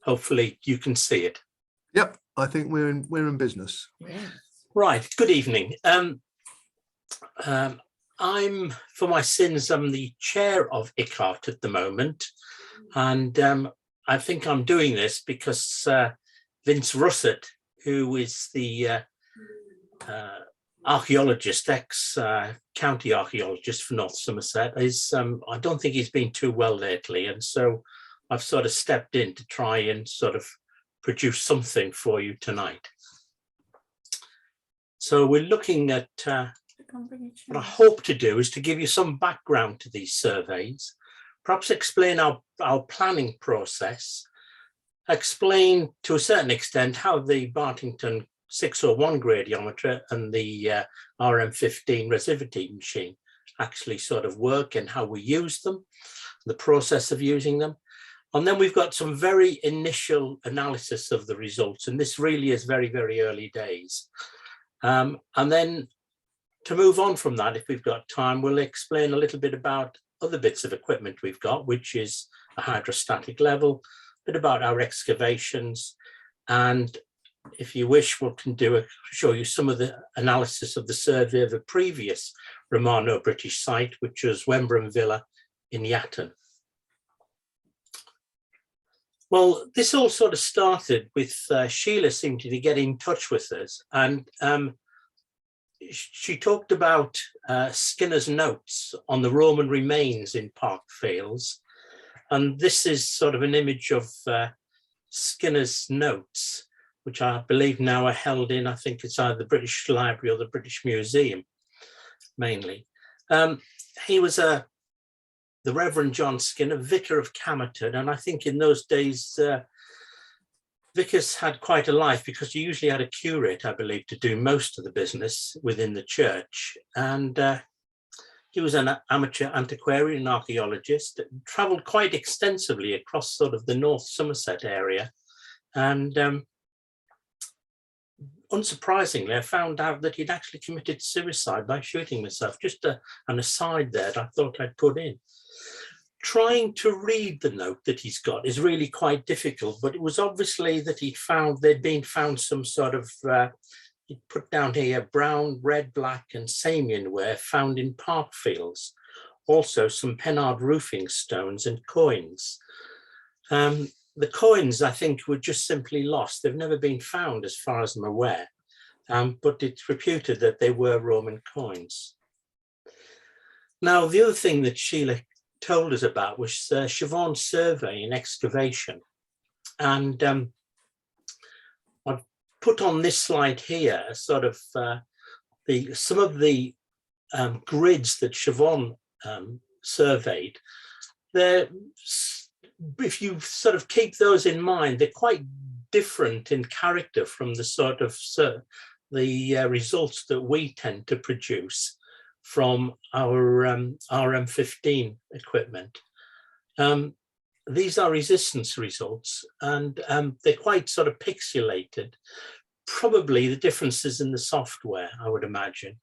hopefully you can see it. Yep, I think we're in business. Yeah. Right, good evening. I'm, for my sins, I'm the chair of YCCCART at the moment, and I think I'm doing this because Vince Russett, who is the archaeologist, ex-county archaeologist for North Somerset, is I don't think he's been too well lately, and so I've sort of stepped in to try and sort of produce something for you tonight. So we're looking at what I hope to do is to give you some background to these surveys, perhaps explain our planning process, explain to a certain extent how the Bartington 601 gradiometer and the RM15 resivity machine actually sort of work and how we use them, the process of using them. And then we've got some very initial analysis of the results, and this really is very, very early days. And then to move on from that, if we've got time, we'll explain a little bit about other bits of equipment we've got, which is a hydrostatic level, a bit about our excavations, and if you wish, we can show you some of the analysis of the survey of a previous Romano-British site, which was Wembrum Villa in Yatton. Well, this all sort of started with Sheila seeming to get in touch with us, and she talked about Skinner's notes on the Roman remains in Parkfields, and this is sort of an image of Skinner's notes, which I believe now are held in, I think it's either the British Library or the British Museum, mainly. He was the Reverend John Skinner, vicar of Camerton, and I think in those days, vicars had quite a life because you usually had a curate, I believe, to do most of the business within the church. And he was an amateur antiquarian and archaeologist, travelled quite extensively across sort of the North Somerset area. And unsurprisingly, I found out that he'd actually committed suicide by shooting himself. Just an aside there that I thought I'd put in. Trying to read the note that he's got is really quite difficult, but it was obviously that there'd been found some sort of, he'd put down here, brown, red, black and Samian ware found in Parkfields. Also some Pennard roofing stones and coins. The coins, I think, were just simply lost. They've never been found as far as I'm aware, but it's reputed that they were Roman coins. Now, the other thing that Sheila told us about was Siobhan's survey in Excavation. And I've put on this slide here sort of some of the grids that Siobhan surveyed. If you sort of keep those in mind, they're quite different in character from the sort of the results that we tend to produce from our RM15 equipment. These are resistance results, and they're quite sort of pixelated. Probably the differences in the software, I would imagine.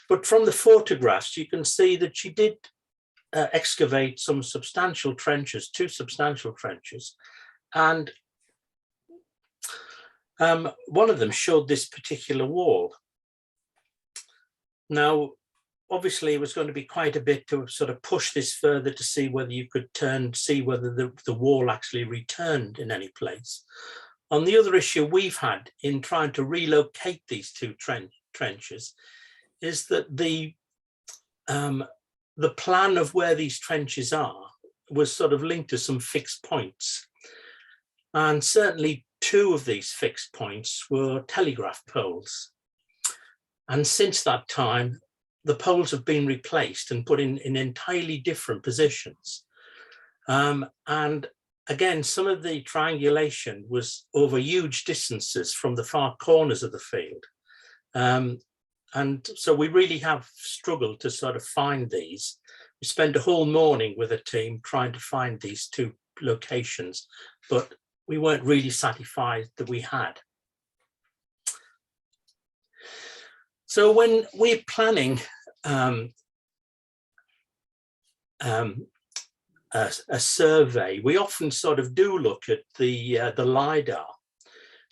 But from the photographs, you can see that she did excavate some substantial trenches, 2 substantial trenches, and one of them showed this particular wall. Now, obviously, it was going to be quite a bit to sort of push this further to see whether you could see whether the wall actually returned in any place. On the other issue we've had in trying to relocate these 2 trenches is that the plan of where these trenches are was sort of linked to some fixed points. And certainly 2 of these fixed points were telegraph poles. And since that time, the poles have been replaced and put in entirely different positions. And again, some of the triangulation was over huge distances from the far corners of the field. And so we really have struggled to sort of find these. We spent a whole morning with a team trying to find these 2 locations, but we weren't really satisfied that we had. So when we're planning a survey, we often sort of do look at the LiDAR.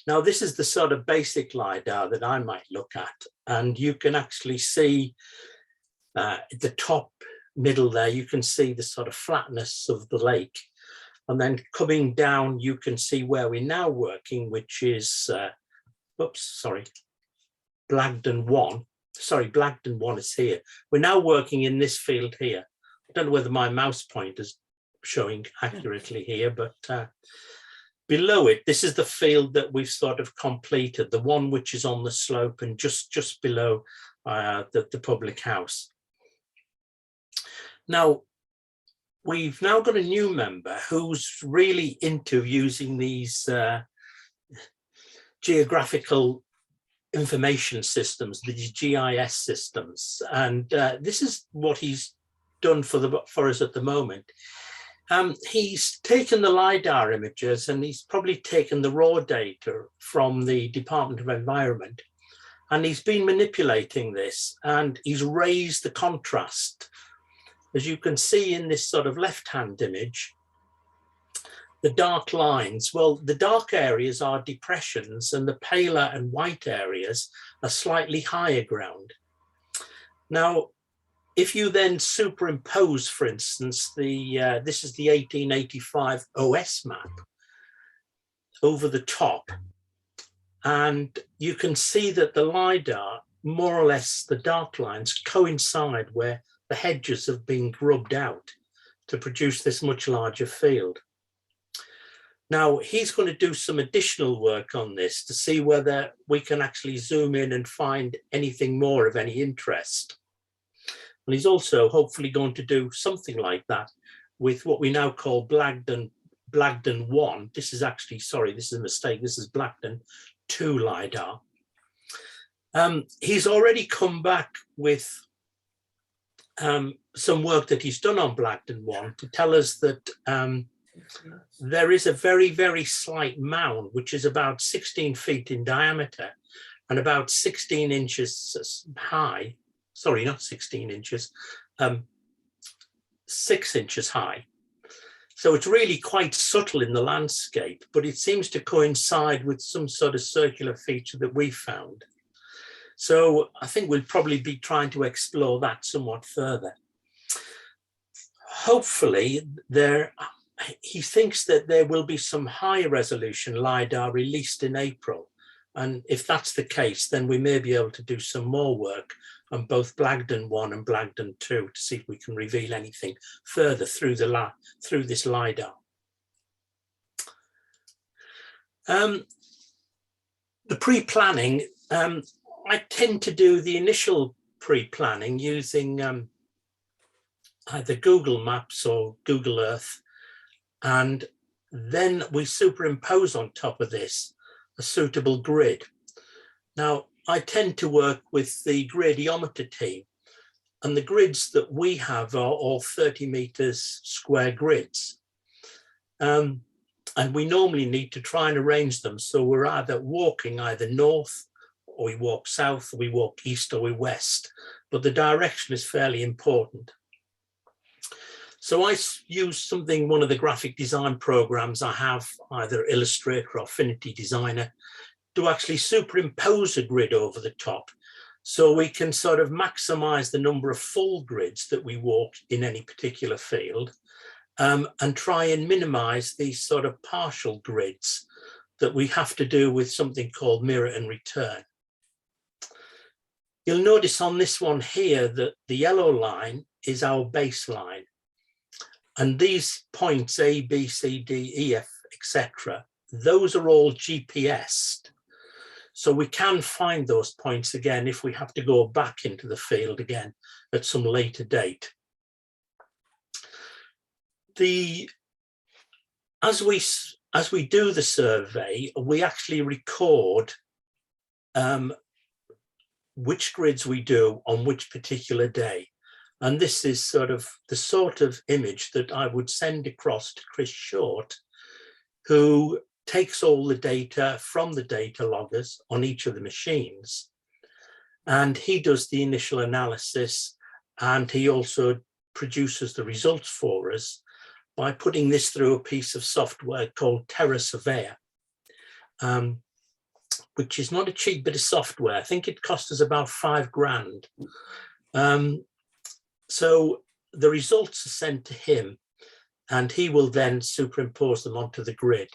Now, this is the sort of basic LiDAR that I might look at, and you can actually see at the top middle there, you can see the sort of flatness of the lake. And then coming down, you can see where we're now working, which is, Blagdon 1. Sorry, Blagdon 1 is here. We're now working in this field here. I don't know whether my mouse pointer's showing accurately here, but below it, this is the field that we've sort of completed, the one which is on the slope and just below the public house. Now, we've now got a new member who's really into using these geographical information systems, the GIS systems, and this is what he's done for us at the moment. He's taken the LiDAR images, and he's probably taken the raw data from the Department of Environment, and he's been manipulating this, and he's raised the contrast. As you can see in this sort of left-hand image, the dark lines, well, the dark areas are depressions, and the paler and white areas are slightly higher ground. Now, if you then superimpose, for instance, this is the 1885 OS map over the top, and you can see that the LiDAR, more or less, the dark lines coincide where the hedges have been grubbed out to produce this much larger field. Now, he's going to do some additional work on this to see whether we can actually zoom in and find anything more of any interest. And he's also hopefully going to do something like that with what we now call Blagdon 1. This is actually, sorry, this is a mistake. This is Blagdon 2 LiDAR. He's already come back with some work that he's done on Blagdon 1 to tell us that there is a very, very slight mound, which is about 16 feet in diameter and about 16 inches high. Sorry, not 16 inches, 6 inches high. So it's really quite subtle in the landscape, but it seems to coincide with some sort of circular feature that we found. So I think we'll probably be trying to explore that somewhat further. Hopefully, he thinks that there will be some high resolution LiDAR released in April. And if that's the case, then we may be able to do some more work on both Blagdon 1 and Blagdon 2 to see if we can reveal anything further through this LiDAR. The pre-planning, I tend to do the initial pre-planning using either Google Maps or Google Earth, and then we superimpose on top of this a suitable grid. Now, I tend to work with the gradiometer team, and the grids that we have are all 30 meters square grids. And we normally need to try and arrange them so we're either walking either north, or we walk south, or we walk east, or we west, but the direction is fairly important. So I use one of the graphic design programs I have, either Illustrator or Affinity Designer, to actually superimpose a grid over the top, so we can sort of maximize the number of full grids that we walk in any particular field, and try and minimize these sort of partial grids that we have to do with something called mirror and return. You'll notice on this one here that the yellow line is our baseline. And these points A, B, C, D, E, F, etc., those are all GPSed. So we can find those points again if we have to go back into the field again at some later date. As we do the survey, we actually record which grids we do on which particular day. And this is the sort of image that I would send across to Chris Short, who takes all the data from the data loggers on each of the machines. And he does the initial analysis, and he also produces the results for us. by putting this through a piece of software called Terra Surveyor, which is not a cheap bit of software. I think it cost us about £5,000. So the results are sent to him, and he will then superimpose them onto the grid.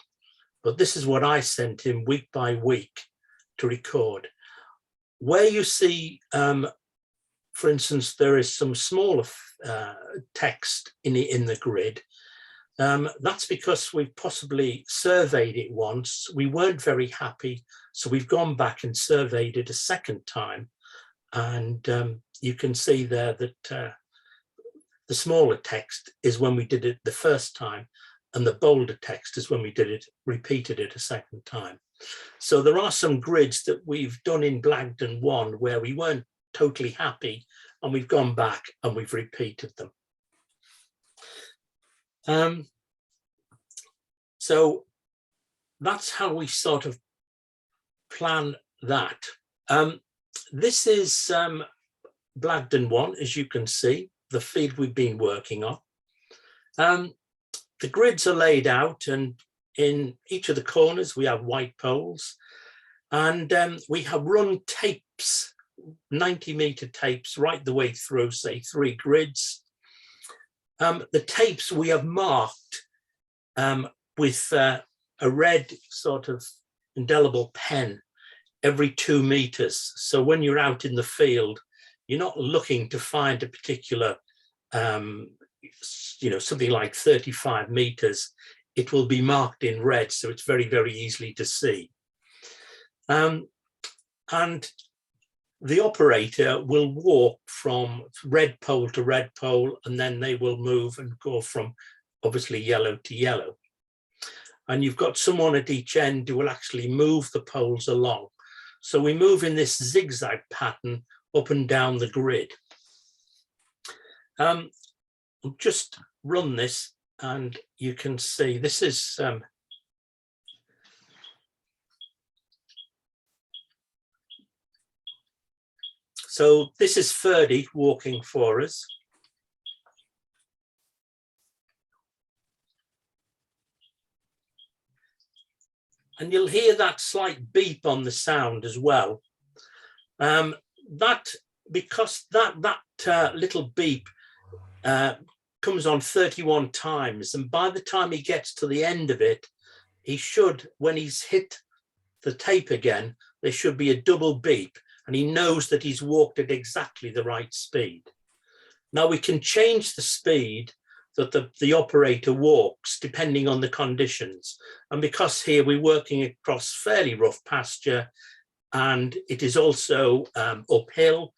But this is what I sent him week by week to record. Where you see, for instance, there is some smaller text in the grid. That's because we've possibly surveyed it once. We weren't very happy, so we've gone back and surveyed it a second time. And you can see there that the smaller text is when we did it the first time, and the bolder text is when we repeated it a second time. So there are some grids that we've done in Blagdon 1 where we weren't totally happy, and we've gone back and we've repeated them. So that's how we sort of plan that. This is Blagdon 1, as you can see, the field we've been working on. The grids are laid out, and in each of the corners we have white poles, and we have run tapes, 90-meter tapes right the way through, say 3 grids. The tapes we have marked with a red sort of indelible pen every 2 meters. So when you're out in the field, you're not looking to find a particular, something like 35 meters. It will be marked in red, so it's very, very easily to see. And the operator will walk from red pole to red pole, and then they will move and go from obviously yellow to yellow. And you've got someone at each end who will actually move the poles along. So we move in this zigzag pattern up and down the grid. I'll just run this, and you can see this is so this is Ferdy walking for us. And you'll hear that slight beep on the sound as well. Because that little beep comes on 31 times, and by the time he gets to the end of it, he should, when he's hit the tape again, there should be a double beep, and he knows that he's walked at exactly the right speed. Now we can change the speed that the operator walks depending on the conditions. And because here we're working across fairly rough pasture, and it is also uphill,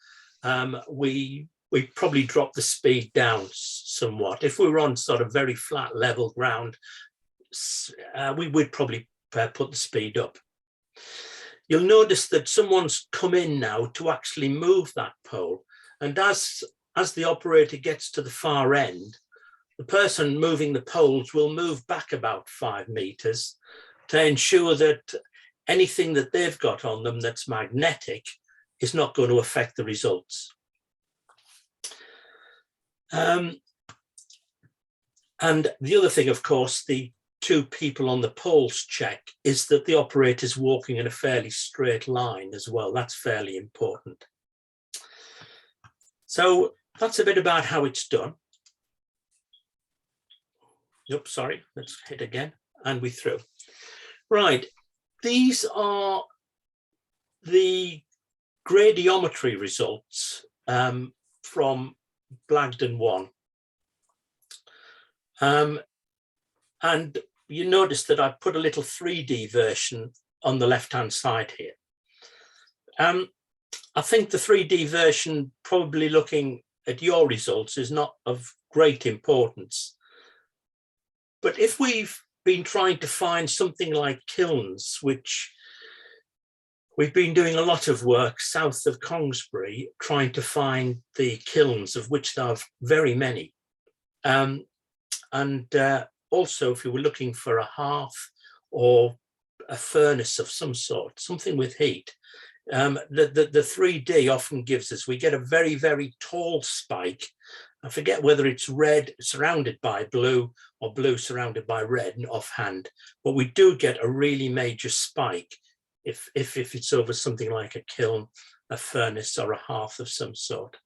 we probably drop the speed down somewhat. If we were on sort of very flat level ground, we would probably put the speed up. You'll notice that someone's come in now to actually move that pole. And as the operator gets to the far end, the person moving the poles will move back about 5 meters to ensure that anything that they've got on them that's magnetic is not going to affect the results. And the other thing, of course, the 2 people on the poles check is that the operator is walking in a fairly straight line as well. That's fairly important. So that's a bit about how it's done. Oops, sorry, let's hit again, and we're through. Right, these are the radiometry results from Blagdon 1. And you notice that I put a little 3D version on the left-hand side here. I think the 3D version, probably looking at your results, is not of great importance. But if we've been trying to find something like kilns, which we've been doing a lot of work south of Kongsbury, trying to find the kilns, of which there are very many. Also, if you were looking for a hearth or a furnace of some sort, something with heat, the 3D often gives us, we get a very, very tall spike, I forget whether it's red surrounded by blue or blue surrounded by red offhand, but we do get a really major spike if it's over something like a kiln, a furnace, or a hearth of some sort.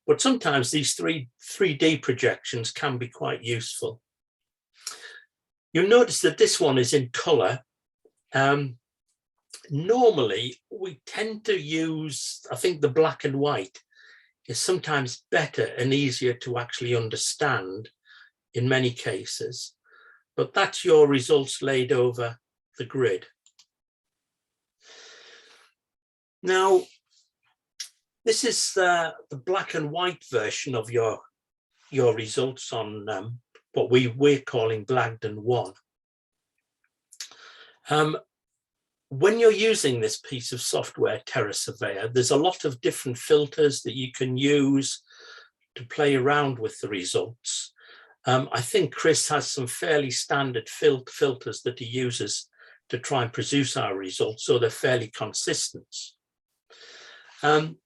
But sometimes these 3D projections can be quite useful. You'll notice that this one is in colour. Normally, we tend to use, I think the black and white is sometimes better and easier to actually understand in many cases, but that's your results laid over the grid. Now, this is the black and white version of your results on what we're calling Blagdon 1. When you're using this piece of software, Terra Surveyor, there's a lot of different filters that you can use to play around with the results. I think Chris has some fairly standard filters that he uses to try and produce our results, so they're fairly consistent. And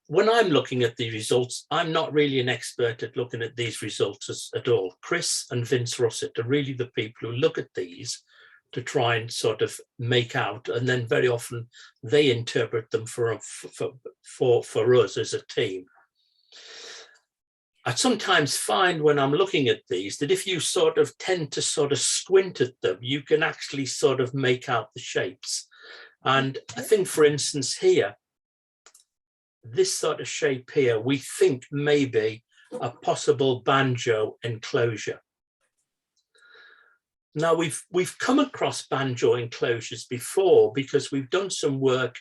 when I'm looking at the results, I'm not really an expert at looking at these results at all. Chris and Vince Russett are really the people who look at these to try and sort of make out, and then very often they interpret them for us as a team. I sometimes find when I'm looking at these that if you sort of tend to sort of squint at them, you can actually sort of make out the shapes. And I think, for instance, here, this sort of shape here, we think may be a possible banjo enclosure. Now, we've come across banjo enclosures before because we've done some work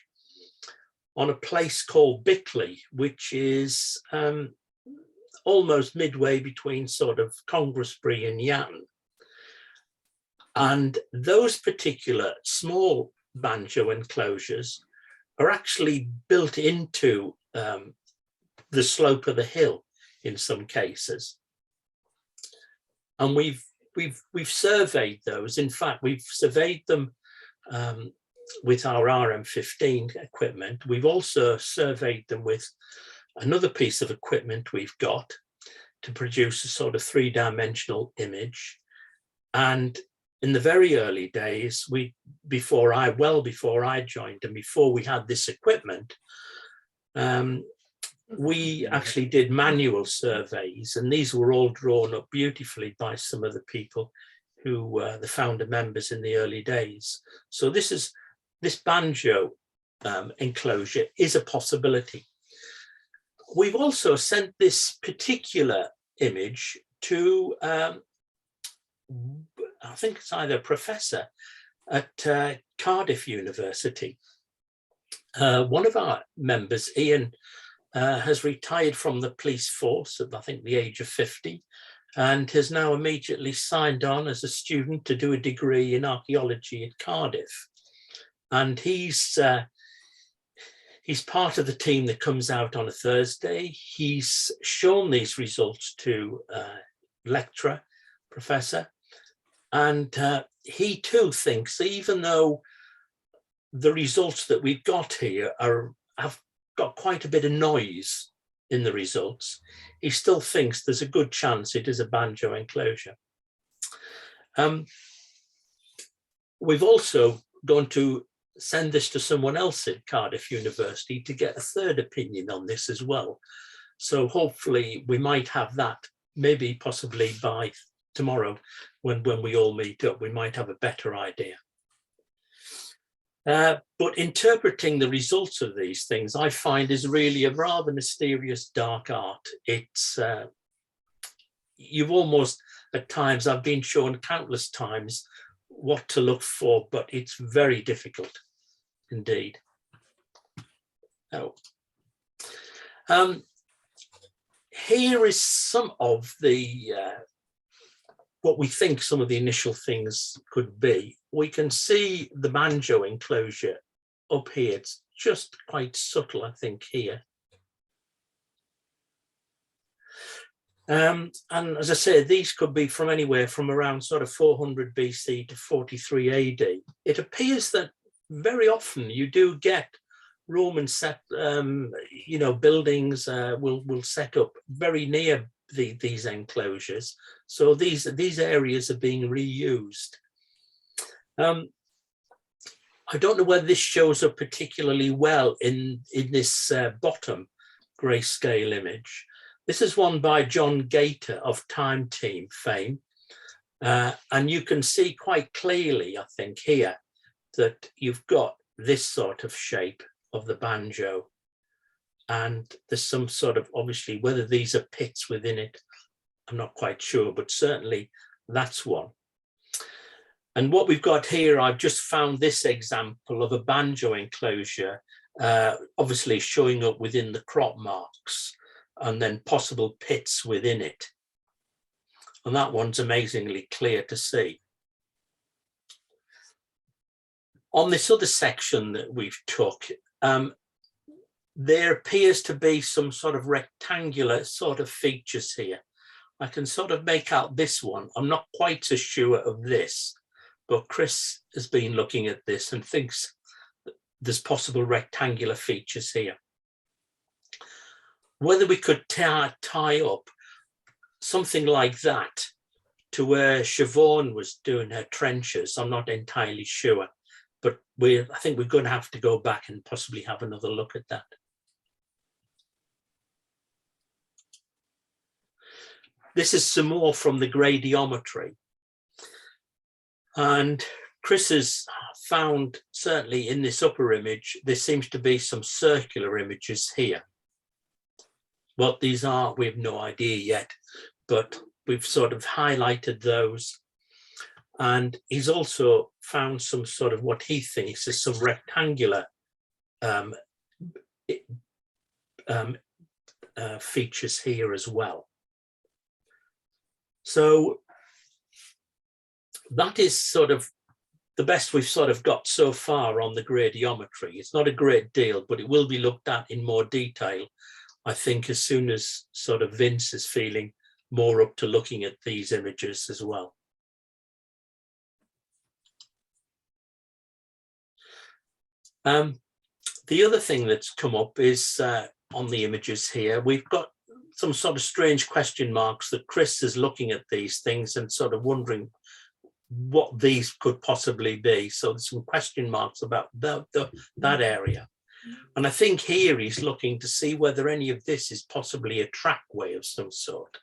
on a place called Bickley, which is almost midway between sort of Congresbury and Yatton. And those particular small banjo enclosures are actually built into the slope of the hill in some cases. And we've surveyed those. In fact, we've surveyed them with our RM15 equipment. We've also surveyed them with another piece of equipment we've got to produce a sort of three-dimensional image. And in the very early days, before I joined and before we had this equipment, we actually did manual surveys, and these were all drawn up beautifully by some of the people who were the founder members in the early days. So this banjo enclosure is a possibility. We've also sent this particular image to, I think it's either a professor at Cardiff University. One of our members, Ian, has retired from the police force at, I think, the age of 50, and has now immediately signed on as a student to do a degree in archaeology at Cardiff. And he's part of the team that comes out on a Thursday. He's shown these results to lecturer, professor, and he too thinks, even though the results that we've got here have got quite a bit of noise in the results, he still thinks there's a good chance it is a banjo enclosure. We've also going to send this to someone else at Cardiff University to get a third opinion on this as well. So hopefully we might have that, maybe possibly by tomorrow when we all meet up, we might have a better idea. But interpreting the results of these things, I find, is really a rather mysterious, dark art. It's, you've almost, at times, I've been shown countless times what to look for, but it's very difficult indeed. Oh. Here is some of the, what we think some of the initial things could be. We can see the banjo enclosure up here. It's just quite subtle, I think, here. And as I say, these could be from anywhere from around sort of 400 BC to 43 AD. It appears that very often you do get Roman set, buildings will set up very near these enclosures. So these areas are being reused. I don't know whether this shows up particularly well in this bottom grayscale image. This is one by John Gator of Time Team fame. And you can see quite clearly, I think, here that you've got this sort of shape of the banjo. And there's some sort of, obviously, whether these are pits within it, I'm not quite sure, but certainly that's one. And what we've got here, I've just found this example of a banjo enclosure, obviously showing up within the crop marks and then possible pits within it. And that one's amazingly clear to see. On this other section that we've took, there appears to be some sort of rectangular sort of features here. I can sort of make out this one. I'm not quite so sure of this, but Chris has been looking at this and thinks there's possible rectangular features here. Whether we could tie up something like that to where Siobhan was doing her trenches, I'm not entirely sure, but I think we're going to have to go back and possibly have another look at that. This is some more from the Radiometry. And Chris has found, certainly in this upper image, there seems to be some circular images here. What these are, we have no idea yet, but we've sort of highlighted those. And he's also found some sort of what he thinks is some rectangular features here as well. So that is sort of the best we've sort of got so far on the Radiometry. It's not a great deal, but it will be looked at in more detail, I think, as soon as sort of Vince is feeling more up to looking at these images as well. The other thing that's come up is on the images here, we've got some sort of strange question marks that Chris is looking at these things and sort of wondering what these could possibly be. So there's some question marks about that area. And I think here he's looking to see whether any of this is possibly a trackway of some sort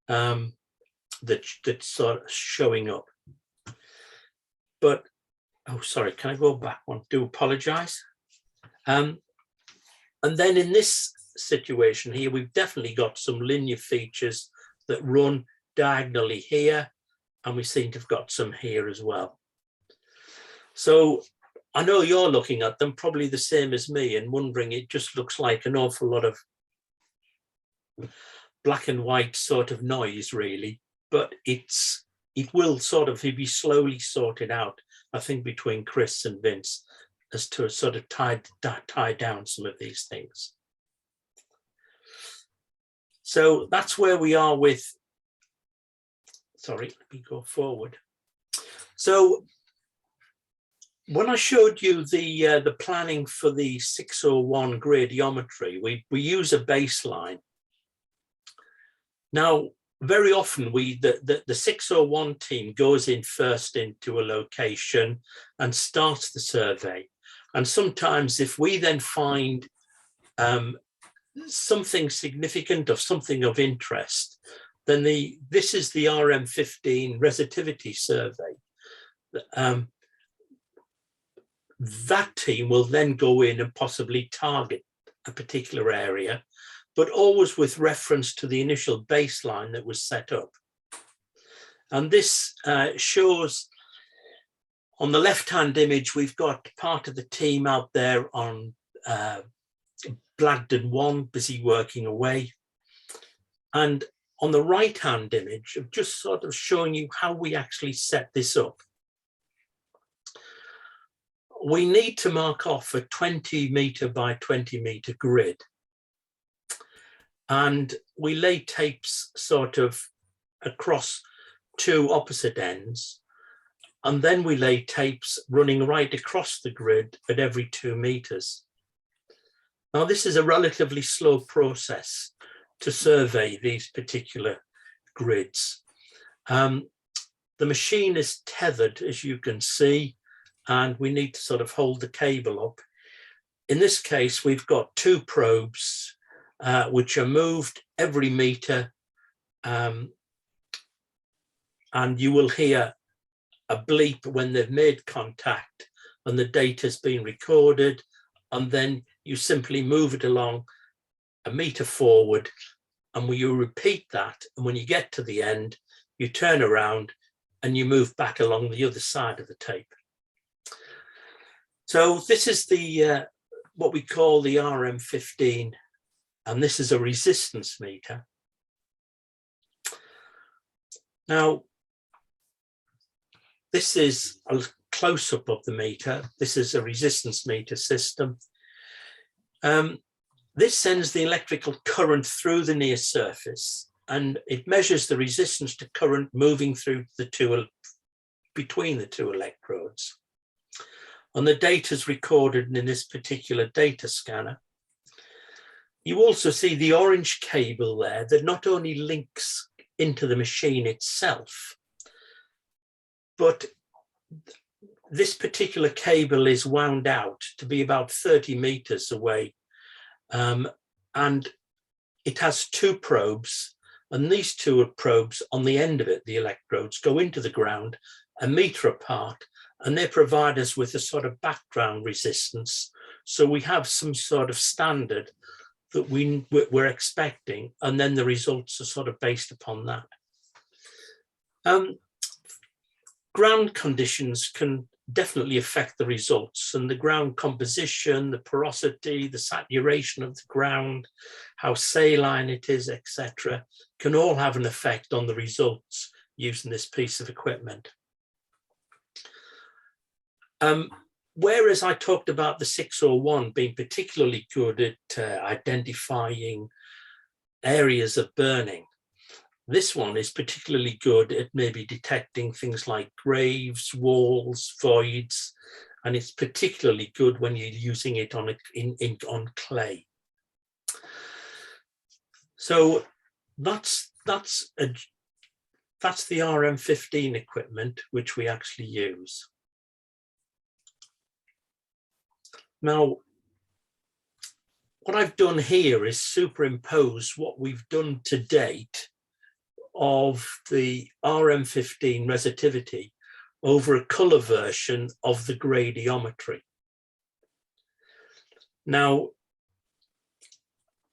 that's sort of showing up. But, oh, sorry, can I go back one? Do apologize. And then in this situation here, we've definitely got some linear features that run diagonally here, and we seem to have got some here as well. So I know you're looking at them probably the same as me and wondering, it just looks like an awful lot of black and white sort of noise, really, but it will sort of be slowly sorted out, I think, between Chris and Vince as to sort of tie down some of these things. So that's where we are with, sorry, let me go forward. So when I showed you the planning for the 601 Radiometry, we use a baseline. Now, very often the 601 team goes in first into a location and starts the survey. And sometimes if we then find something significant or something of interest, then this is the RM15 resistivity survey. That team will then go in and possibly target a particular area, but always with reference to the initial baseline that was set up. And this shows, on the left-hand image, we've got part of the team out there on Blagdon 1, busy working away. And on the right-hand image, of just sort of showing you how we actually set this up. We need to mark off a 20 metre by 20 metre grid. And we lay tapes sort of across two opposite ends. And then we lay tapes running right across the grid at every 2 meters. Now, this is a relatively slow process to survey these particular grids. The machine is tethered, as you can see, and we need to sort of hold the cable up. In this case, we've got 2 probes, which are moved every meter, and you will hear a bleep when they've made contact and the data's been recorded, and then you simply move it along a meter forward, and you repeat that, and when you get to the end, you turn around and you move back along the other side of the tape. So this is the what we call the RM15, and this is a resistance meter. Now, this is a close-up of the meter. This is a resistance meter system. This sends the electrical current through the near surface, and it measures the resistance to current moving through between the 2 electrodes. And the data is recorded in this particular data scanner. You also see the orange cable there that not only links into the machine itself, but this particular cable is wound out to be about 30 meters away. And it has 2 probes, and these 2 probes on the end of it, the electrodes, go into the ground a meter apart, and they provide us with a sort of background resistance. So we have some sort of standard that we're expecting, and then the results are sort of based upon that. Ground conditions can definitely affect the results, and the ground composition, the porosity, the saturation of the ground, how saline it is, etc., can all have an effect on the results using this piece of equipment. Whereas I talked about the 601 being particularly good at identifying areas of burning, this one is particularly good at maybe detecting things like graves, walls, voids, and it's particularly good when you're using it on clay. So that's the RM15 equipment which we actually use. Now, what I've done here is superimpose what we've done to date of the RM15 resistivity over a colour version of the gradiometry. Now,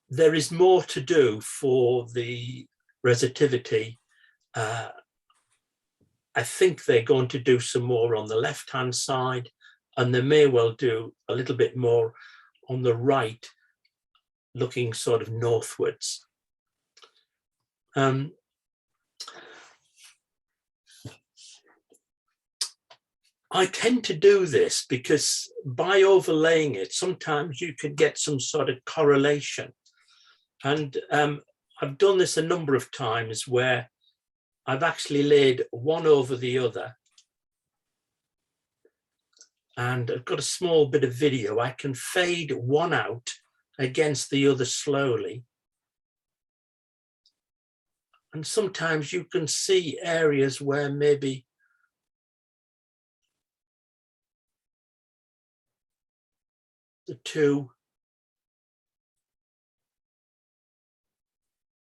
there is more to do for the resistivity. I think they're going to do some more on the left-hand side, and they may well do a little bit more on the right, looking sort of northwards. I tend to do this because by overlaying it, sometimes you can get some sort of correlation. And I've done this a number of times where I've actually laid one over the other. And I've got a small bit of video. I can fade one out against the other slowly. And sometimes you can see areas where maybe the 2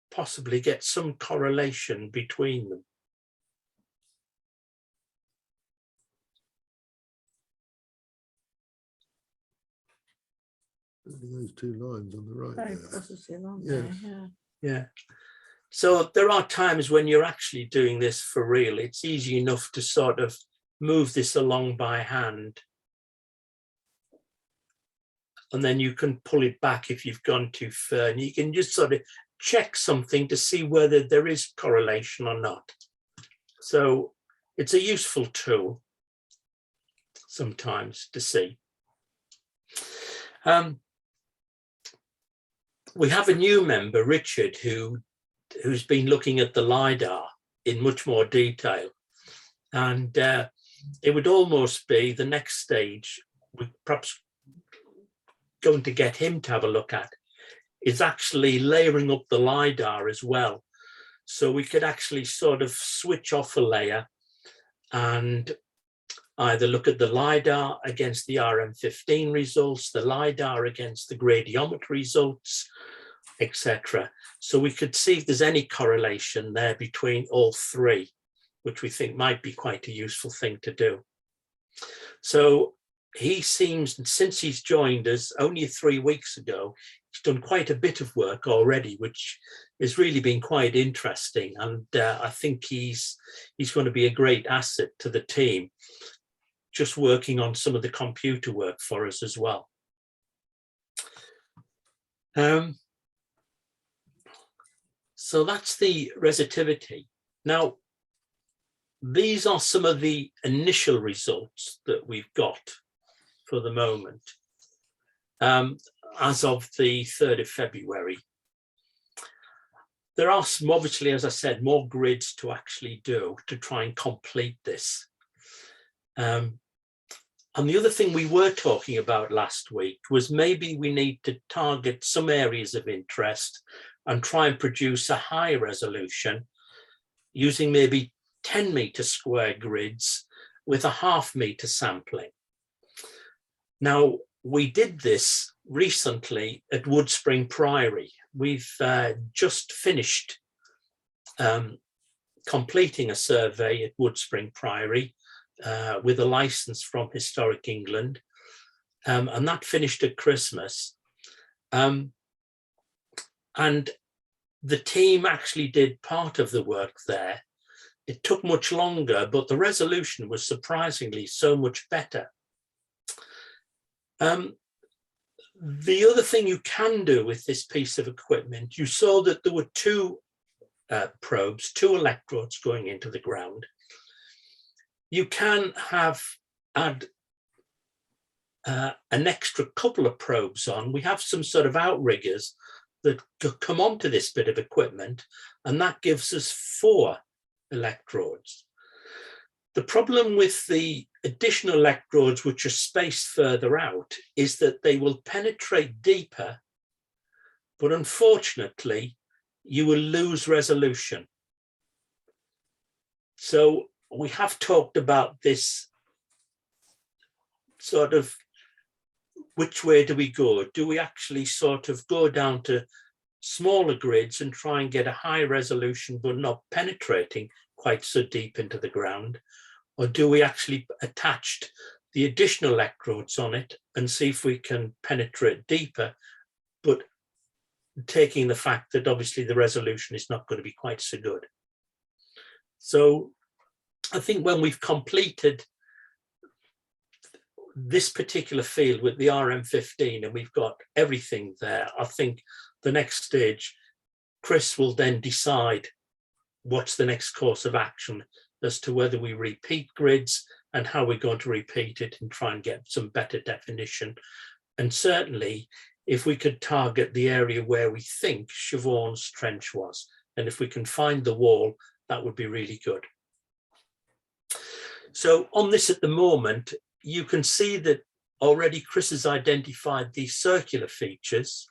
possibly get some correlation between them. Those 2 lines on the right. Very there. positive, aren't Yes. they? Yeah. Yeah. So there are times when you're actually doing this for real. It's easy enough to sort of move this along by hand. And then you can pull it back if you've gone too far. And you can just sort of check something to see whether there is correlation or not. So it's a useful tool sometimes to see. We have a new member, Richard, who's been looking at the LiDAR in much more detail. And it would almost be the next stage, we're perhaps going to get him to have a look at, is actually layering up the LiDAR as well. So we could actually sort of switch off a layer and either look at the LiDAR against the RM15 results, the LiDAR against the radiometry results, etc. So we could see if there's any correlation there between all three, which we think might be quite a useful thing to do. So he seems, since he's joined us only 3 weeks ago, he's done quite a bit of work already, which has really been quite interesting. And I think he's going to be a great asset to the team, just working on some of the computer work for us as well. So that's the resistivity. Now, these are some of the initial results that we've got for the moment, as of the 3rd of February. There are some, obviously, as I said, more grids to actually do to try and complete this. And the other thing we were talking about last week was maybe we need to target some areas of interest and try and produce a high resolution using maybe 10-meter square grids with a half-meter sampling. Now, we did this recently at Woodspring Priory. We've just finished completing a survey at Woodspring Priory with a license from Historic England, and that finished at Christmas. And the team actually did part of the work there. It took much longer, but the resolution was surprisingly so much better. The other thing you can do with this piece of equipment, you saw that there were two probes, two electrodes going into the ground. You can add an extra couple of probes on. We have some sort of outriggers that come onto this bit of equipment, and that gives us 4 electrodes. The problem with the additional electrodes, which are spaced further out, is that they will penetrate deeper, but unfortunately, you will lose resolution. So we have talked about this sort of, which way do we go? Do we actually sort of go down to smaller grids and try and get a high resolution, but not penetrating quite so deep into the ground? Or do we actually attach the additional electrodes on it and see if we can penetrate deeper, but taking the fact that obviously the resolution is not going to be quite so good? So I think when we've completed this particular field with the RM15 and we've got everything there, I think the next stage, Chris will then decide what's the next course of action as to whether we repeat grids and how we're going to repeat it and try and get some better definition. And certainly, if we could target the area where we think Siobhan's trench was, and if we can find the wall, that would be really good. So on this at the moment, you can see that already Chris has identified these circular features,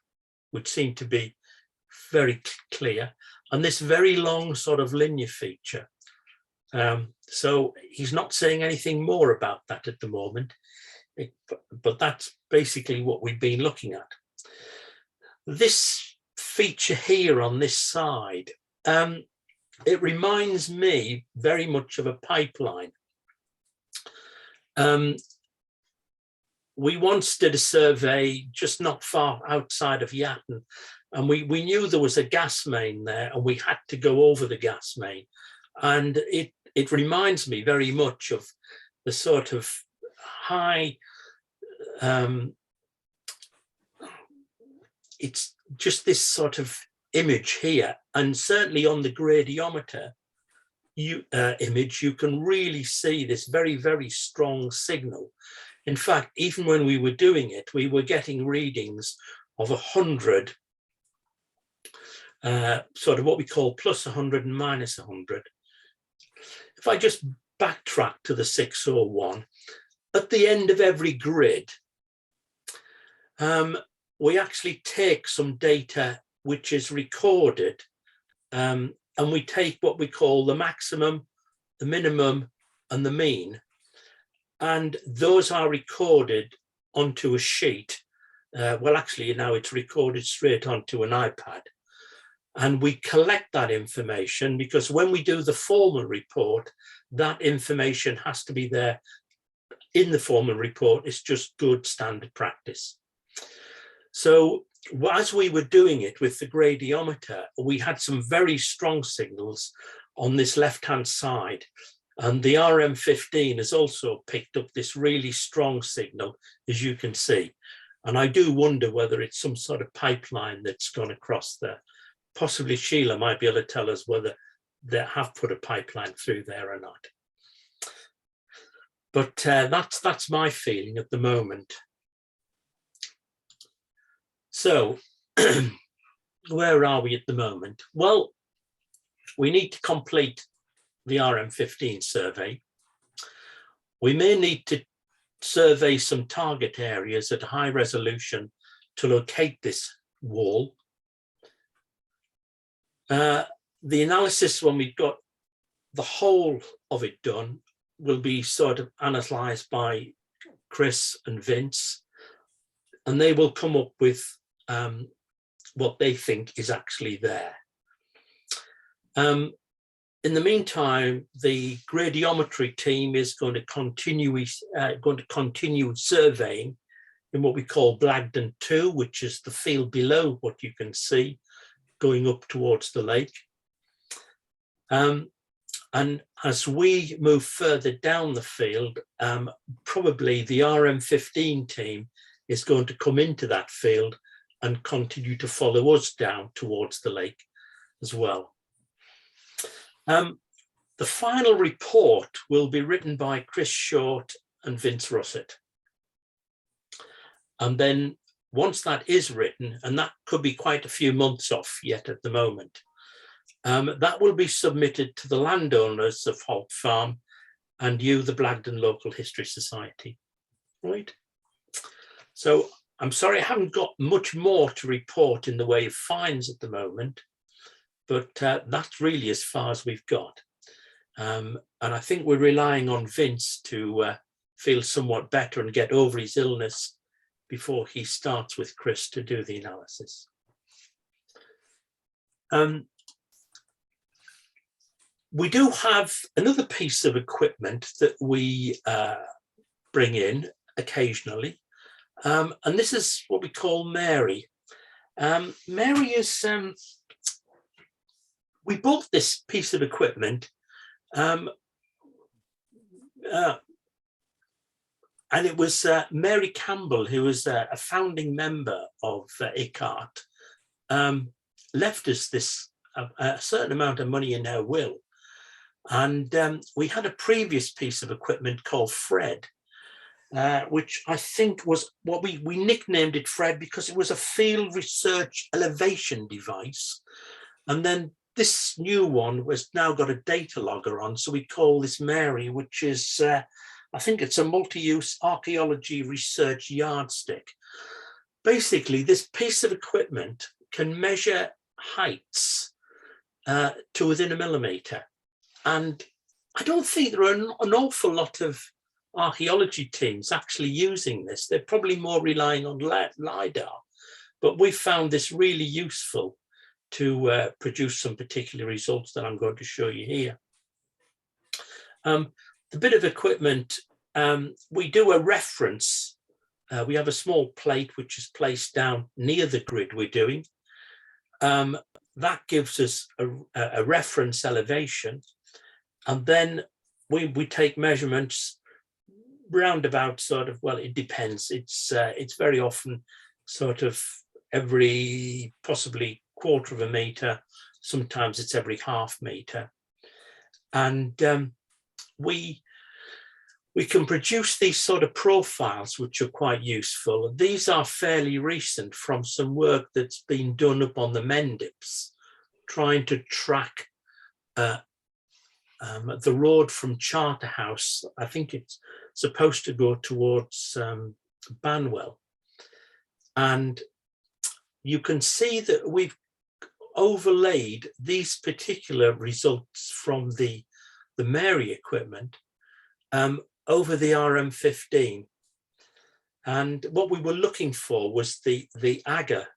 which seem to be very clear, and this very long sort of linear feature. So he's not saying anything more about that at the moment, but that's basically what we've been looking at. This feature here on this side, it reminds me very much of a pipeline. We once did a survey just not far outside of Yatton, and we knew there was a gas main there, and we had to go over the gas main. And it reminds me very much of the sort of high, it's just this sort of image here. And certainly on the gradiometer image, you can really see this very, very strong signal. In fact, even when we were doing it, we were getting readings of 100, sort of what we call plus 100 and minus 100. If I just backtrack to the 601. At the end of every grid, we actually take some data which is recorded, and we take what we call the maximum, the minimum, and the mean. And those are recorded onto a sheet. Well, actually, now it's recorded straight onto an iPad. And we collect that information because when we do the formal report, that information has to be there in the formal report. It's just good standard practice. So as we were doing it with the gradiometer, we had some very strong signals on this left-hand side. And the RM15 has also picked up this really strong signal, as you can see. And I do wonder whether it's some sort of pipeline that's gone across there. Possibly Sheila might be able to tell us whether they have put a pipeline through there or not. But that's my feeling at the moment. So where are we at the moment? Well, we need to complete the RM15 survey. We may need to survey some target areas at high resolution to locate this wall. The analysis, when we've got the whole of it done, will be sort of analysed by Chris and Vince, and they will come up with what they think is actually there. In the meantime, the gradiometry team is going to continue surveying in what we call Blagdon 2, which is the field below what you can see going up towards the lake. And as we move further down the field, probably the RM15 team is going to come into that field and continue to follow us down towards the lake as well. The final report will be written by Chris Short and Vince Russett. And then once that is written, and that could be quite a few months off yet at the moment, that will be submitted to the landowners of Holt Farm and you, the Blagdon Local History Society. Right? So I'm sorry I haven't got much more to report in the way of finds at the moment, but that's really as far as we've got. And I think we're relying on Vince to feel somewhat better and get over his illness before he starts with Chris to do the analysis. We do have another piece of equipment that we bring in occasionally, and this is what we call Mary. Mary is, we bought this piece of equipment and it was Mary Campbell, who was a founding member of YCCCART, left us this a certain amount of money in her will. And we had a previous piece of equipment called Fred, which I think was what we nicknamed it Fred because it was a field research elevation device. And then this new one was now got a data logger on, so we call this Mary, which is, I think it's a multi-use archaeology research yardstick. Basically, this piece of equipment can measure heights to within a millimetre. And I don't think there are an awful lot of archaeology teams actually using this. They're probably more relying on LiDAR, but we found this really useful to produce some particular results that I'm going to show you here. The bit of equipment, we do a reference. We have a small plate which is placed down near the grid we're doing. That gives us a reference elevation. And then we take measurements roundabout sort of, well, it depends. It's very often sort of every possibly quarter of a metre. Sometimes it's every half metre. And we can produce these sort of profiles, which are quite useful. And these are fairly recent from some work that's been done up on the Mendips, trying to track the road from Charterhouse, I think it's supposed to go towards Banwell. And you can see that we've overlaid these particular results from the Mary equipment over the RM15. And what we were looking for was the agger,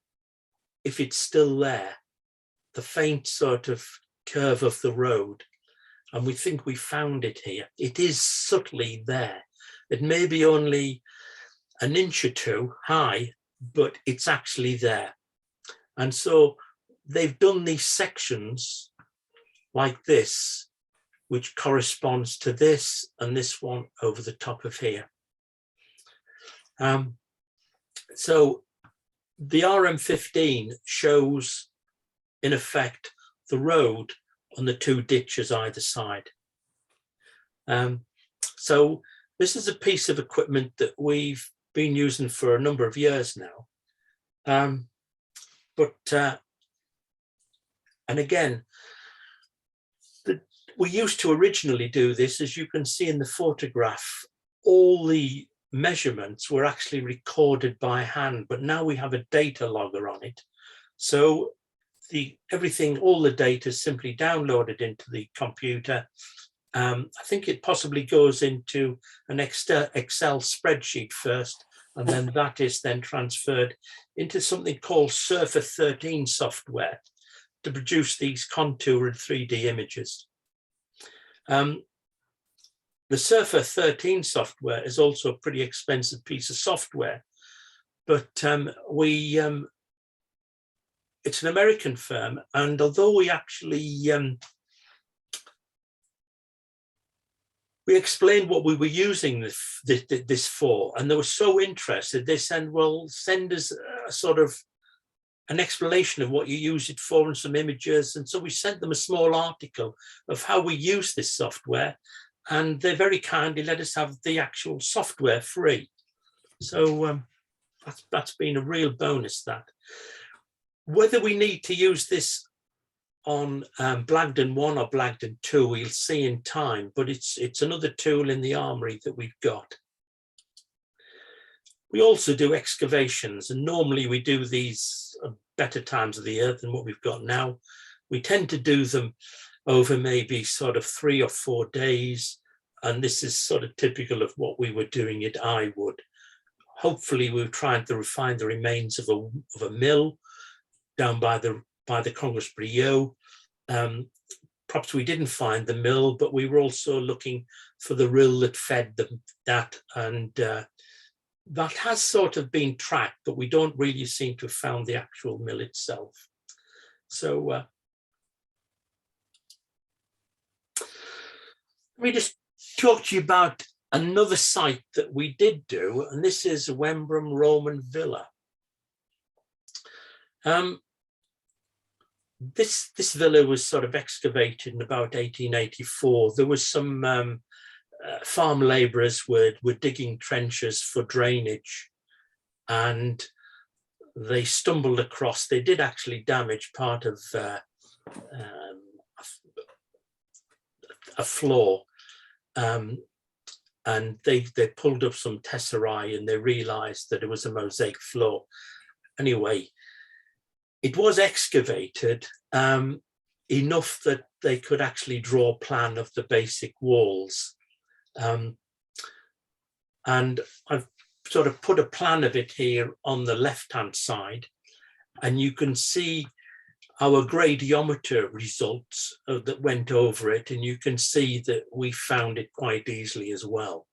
if it's still there, the faint sort of curve of the road. And we think we found it here. It is subtly there. It may be only an inch or two high, but it's actually there. And so they've done these sections like this, which corresponds to this and this one over the top of here. So the RM15 shows, in effect, the road on the two ditches either side. So this is a piece of equipment that we've been using for a number of years now. And again, we used to originally do this, as you can see in the photograph, all the measurements were actually recorded by hand, but now we have a data logger on it. So everything, all the data is simply downloaded into the computer. I think it possibly goes into an Excel spreadsheet first, and then that is then transferred into something called Surfer 13 software to produce these contour and 3D images. The Surfer 13 software is also a pretty expensive piece of software, but it's an American firm, and although we actually we explained what we were using this for, and they were so interested, they said, well, send us a sort of an explanation of what you use it for and some images. And so we sent them a small article of how we use this software, and they very kindly let us have the actual software free. So that's been a real bonus, that. Whether we need to use this on Blagdon 1 or Blagdon 2, we'll see in time, but it's another tool in the armory that we've got. We also do excavations, and normally we do these at better times of the year than what we've got now. We tend to do them over maybe sort of 3 or 4 days, and this is sort of typical of what we were doing at Eyewood. Hopefully we were trying to refine the remains of a mill down by the Congressbury Yo. Perhaps we didn't find the mill, but we were also looking for the rill that fed that, and that has sort of been tracked, but we don't really seem to have found the actual mill itself. So let me just talk to you about another site that we did do, and this is Wembrum Roman Villa. This villa was sort of excavated in about 1884. There was some farm labourers were digging trenches for drainage, and they stumbled across, they did actually damage part of a floor, and they pulled up some tesserae and they realised that it was a mosaic floor. Anyway, it was excavated enough that they could actually draw a plan of the basic walls. And I've sort of put a plan of it here on the left-hand side, and you can see our gradiometer results that went over it, and you can see that we found it quite easily as well.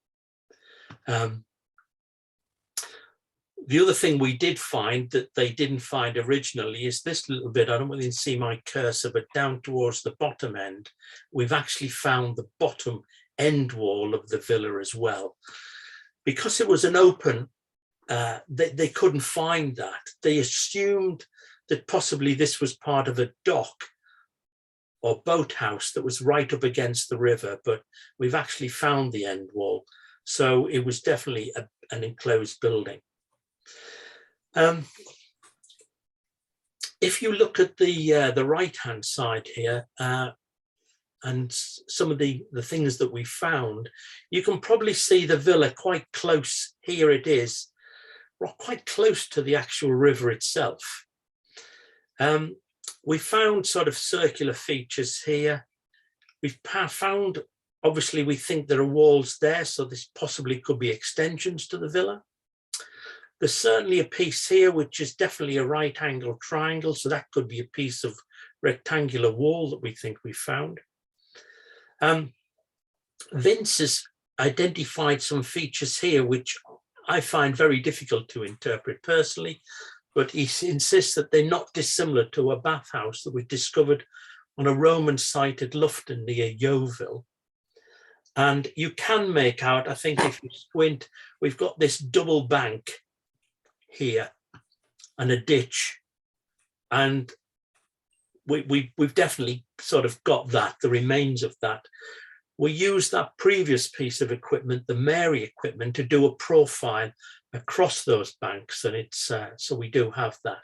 The other thing we did find that they didn't find originally is this little bit. I don't really see my cursor, but down towards the bottom end, we've actually found the bottom end wall of the villa as well. Because it was an open, they couldn't find that. They assumed that possibly this was part of a dock or boathouse that was right up against the river, but we've actually found the end wall. So it was definitely an enclosed building. If you look at the right-hand side here, some of the things that we found, you can probably see the villa quite close. Here it is, quite close to the actual river itself. We found sort of circular features here. We've found, obviously, we think there are walls there, so this possibly could be extensions to the villa. There's certainly a piece here, which is definitely a right angle triangle, so that could be a piece of rectangular wall that we think we found. Vince has identified some features here, which I find very difficult to interpret personally, but he insists that they're not dissimilar to a bathhouse that we discovered on a Roman site at Lufton near Yeovil. And you can make out, I think if you squint, we've got this double bank here and a ditch. And we've definitely sort of got that, the remains of that. We used that previous piece of equipment, the Mary equipment, to do a profile across those banks, and it's so we do have that.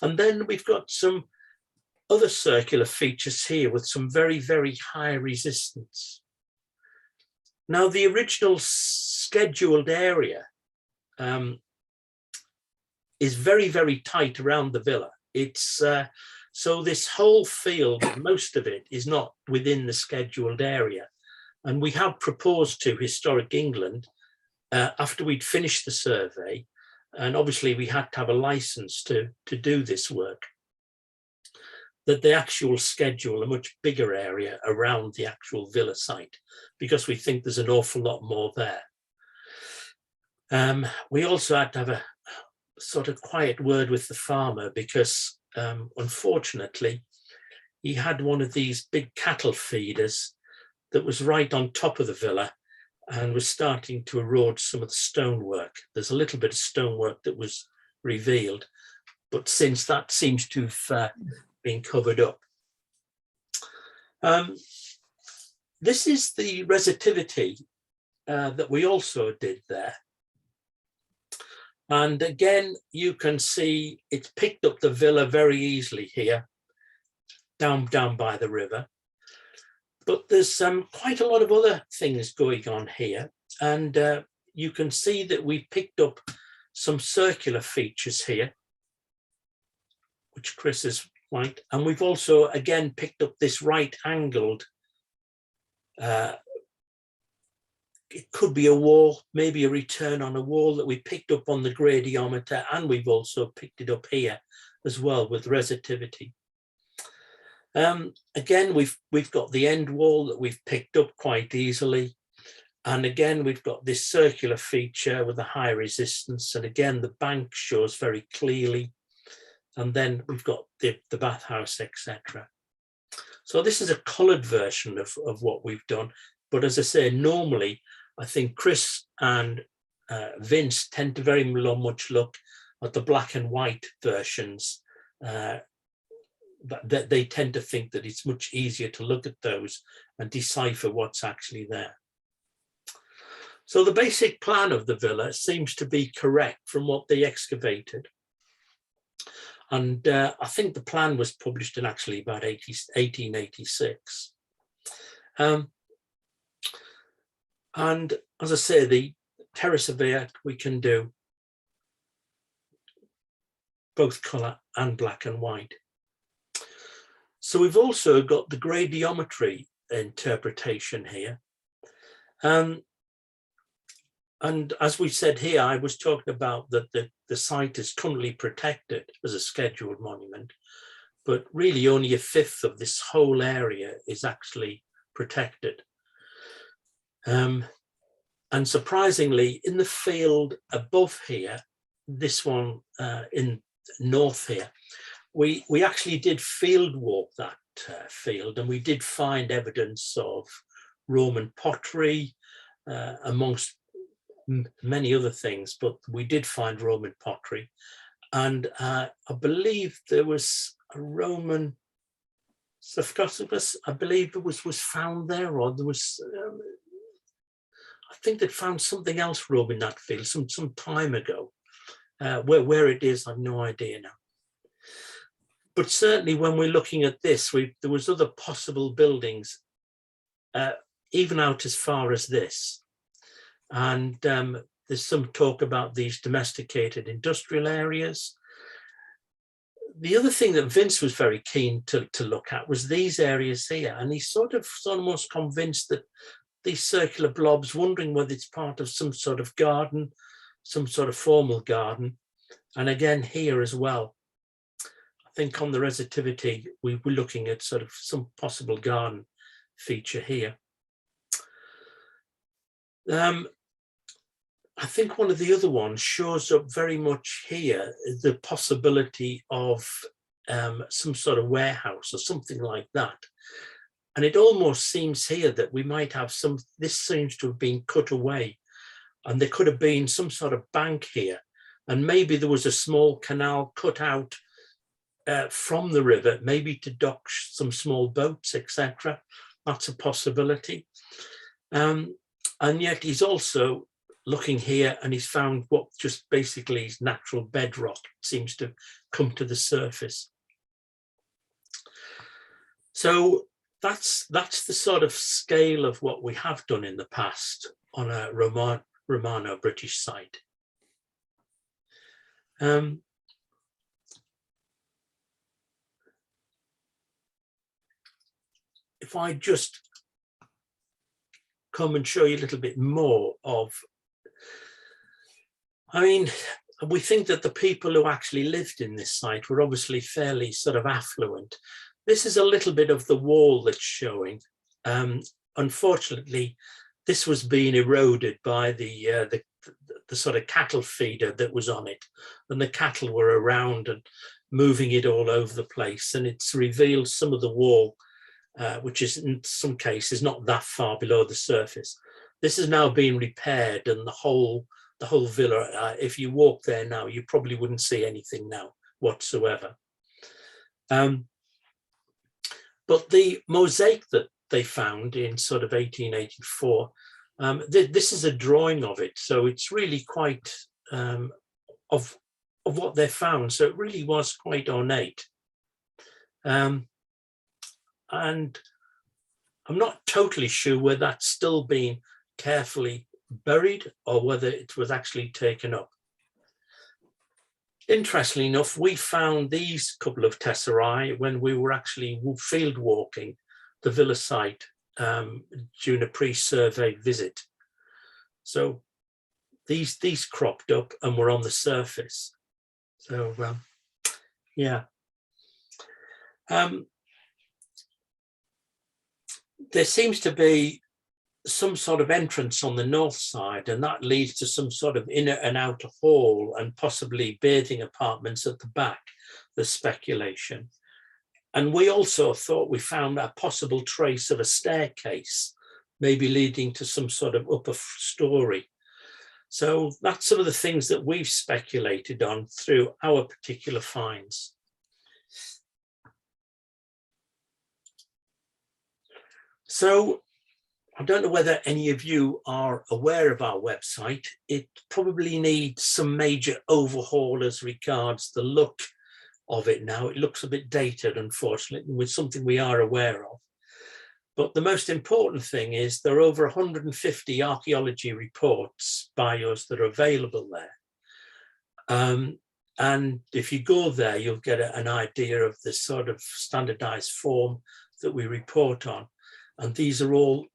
And then we've got some other circular features here with some very, very high resistance. Now, the original scheduled area is very, very tight around the villa. It's so this whole field, most of it is not within the scheduled area. And we have proposed to Historic England, after we'd finished the survey, and obviously we had to have a license to do this work, that the actual schedule a much bigger area around the actual villa site, because we think there's an awful lot more there. We also had to have a sort of quiet word with the farmer, because unfortunately, he had one of these big cattle feeders that was right on top of the villa and was starting to erode some of the stonework. There's a little bit of stonework that was revealed, but since that seems to have been covered up. This is the resistivity that we also did there. And again, you can see it's picked up the villa very easily here, down by the river. But there's quite a lot of other things going on here. And you can see that we picked up some circular features here, which Chris is right. And we've also, again, picked up this right-angled, it could be a wall, maybe a return on a wall that we picked up on the gradiometer, and we've also picked it up here as well with resistivity. Again, we've got the end wall that we've picked up quite easily. And again, we've got this circular feature with a high resistance. And again, the bank shows very clearly. And then we've got the bathhouse, etc. So this is a coloured version of what we've done. But as I say, normally, I think Chris and Vince tend to very much look at the black and white versions. That they tend to think that it's much easier to look at those and decipher what's actually there. So the basic plan of the villa seems to be correct from what they excavated. And I think the plan was published in actually about 1886. And as I say, the terrace of air, we can do both colour and black and white. So we've also got the gradiometry interpretation here. And as we said here, I was talking about that the site is currently protected as a scheduled monument, but really only a fifth of this whole area is actually protected. And surprisingly, in the field above here, this one in north here, we actually did field walk that field, and we did find evidence of Roman pottery amongst many other things, but we did find Roman pottery. And I believe there was a Roman sarcophagus, I believe it was found there, or there was, I think they found something else Roman in that field some time ago. Where it is, I've no idea now. but certainly when we're looking at this, there was other possible buildings, even out as far as this. And there's some talk about these domesticated industrial areas. The other thing that Vince was very keen to look at was these areas here. And he's sort of almost convinced that these circular blobs, wondering whether it's part of some sort of garden, some sort of formal garden. And again, here as well, I think on the resistivity, we were looking at sort of some possible garden feature here. I think one of the other ones shows up very much here, the possibility of some sort of warehouse or something like that. And it almost seems here that we might have this seems to have been cut away, and there could have been some sort of bank here. And maybe there was a small canal cut out from the river, maybe to dock some small boats, etc. That's a possibility. And yet he's also looking here, and he's found what just basically is natural bedrock seems to come to the surface. So that's the sort of scale of what we have done in the past on a Romano-British site. If I just come and show you a little bit more of, I mean, we think that the people who actually lived in this site were obviously fairly sort of affluent. This is a little bit of the wall that's showing. Unfortunately, this was being eroded by the sort of cattle feeder that was on it, and the cattle were around and moving it all over the place, and it's revealed some of the wall, which is in some cases not that far below the surface. This is now being repaired, and the whole villa, if you walk there now, you probably wouldn't see anything now whatsoever. But the mosaic that they found in sort of 1884, this is a drawing of it, so it's really quite of what they found. So it really was quite ornate. And I'm not totally sure whether that's still being carefully buried or whether it was actually taken up. Interestingly enough, we found these couple of tesserae when we were actually field walking the villa site during a pre-survey visit. So these cropped up and were on the surface. So yeah. There seems to be some sort of entrance on the north side, and that leads to some sort of inner and outer hall and possibly bathing apartments at the back, the speculation. And we also thought we found a possible trace of a staircase, maybe leading to some sort of upper story. So that's some of the things that we've speculated on through our particular finds. So I don't know whether any of you are aware of our website. It probably needs some major overhaul as regards the look of it now. It looks a bit dated, unfortunately, with something we are aware of. But the most important thing is there are over 150 archaeology reports by us that are available there. And if you go there, you'll get an idea of the sort of standardized form that we report on. And these are all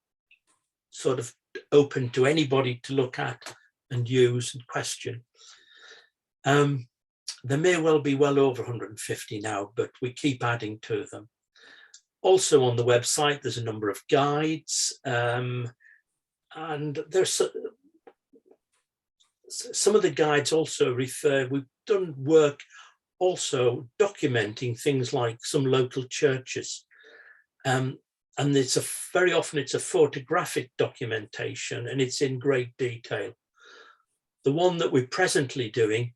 sort of open to anybody to look at and use and question. There may well be well over 150 now, but we keep adding to them. Also on the website, there's a number of guides, and there's some of the guides also refer, we've done work also documenting things like some local churches. And very often it's a photographic documentation, and it's in great detail. The one that we're presently doing,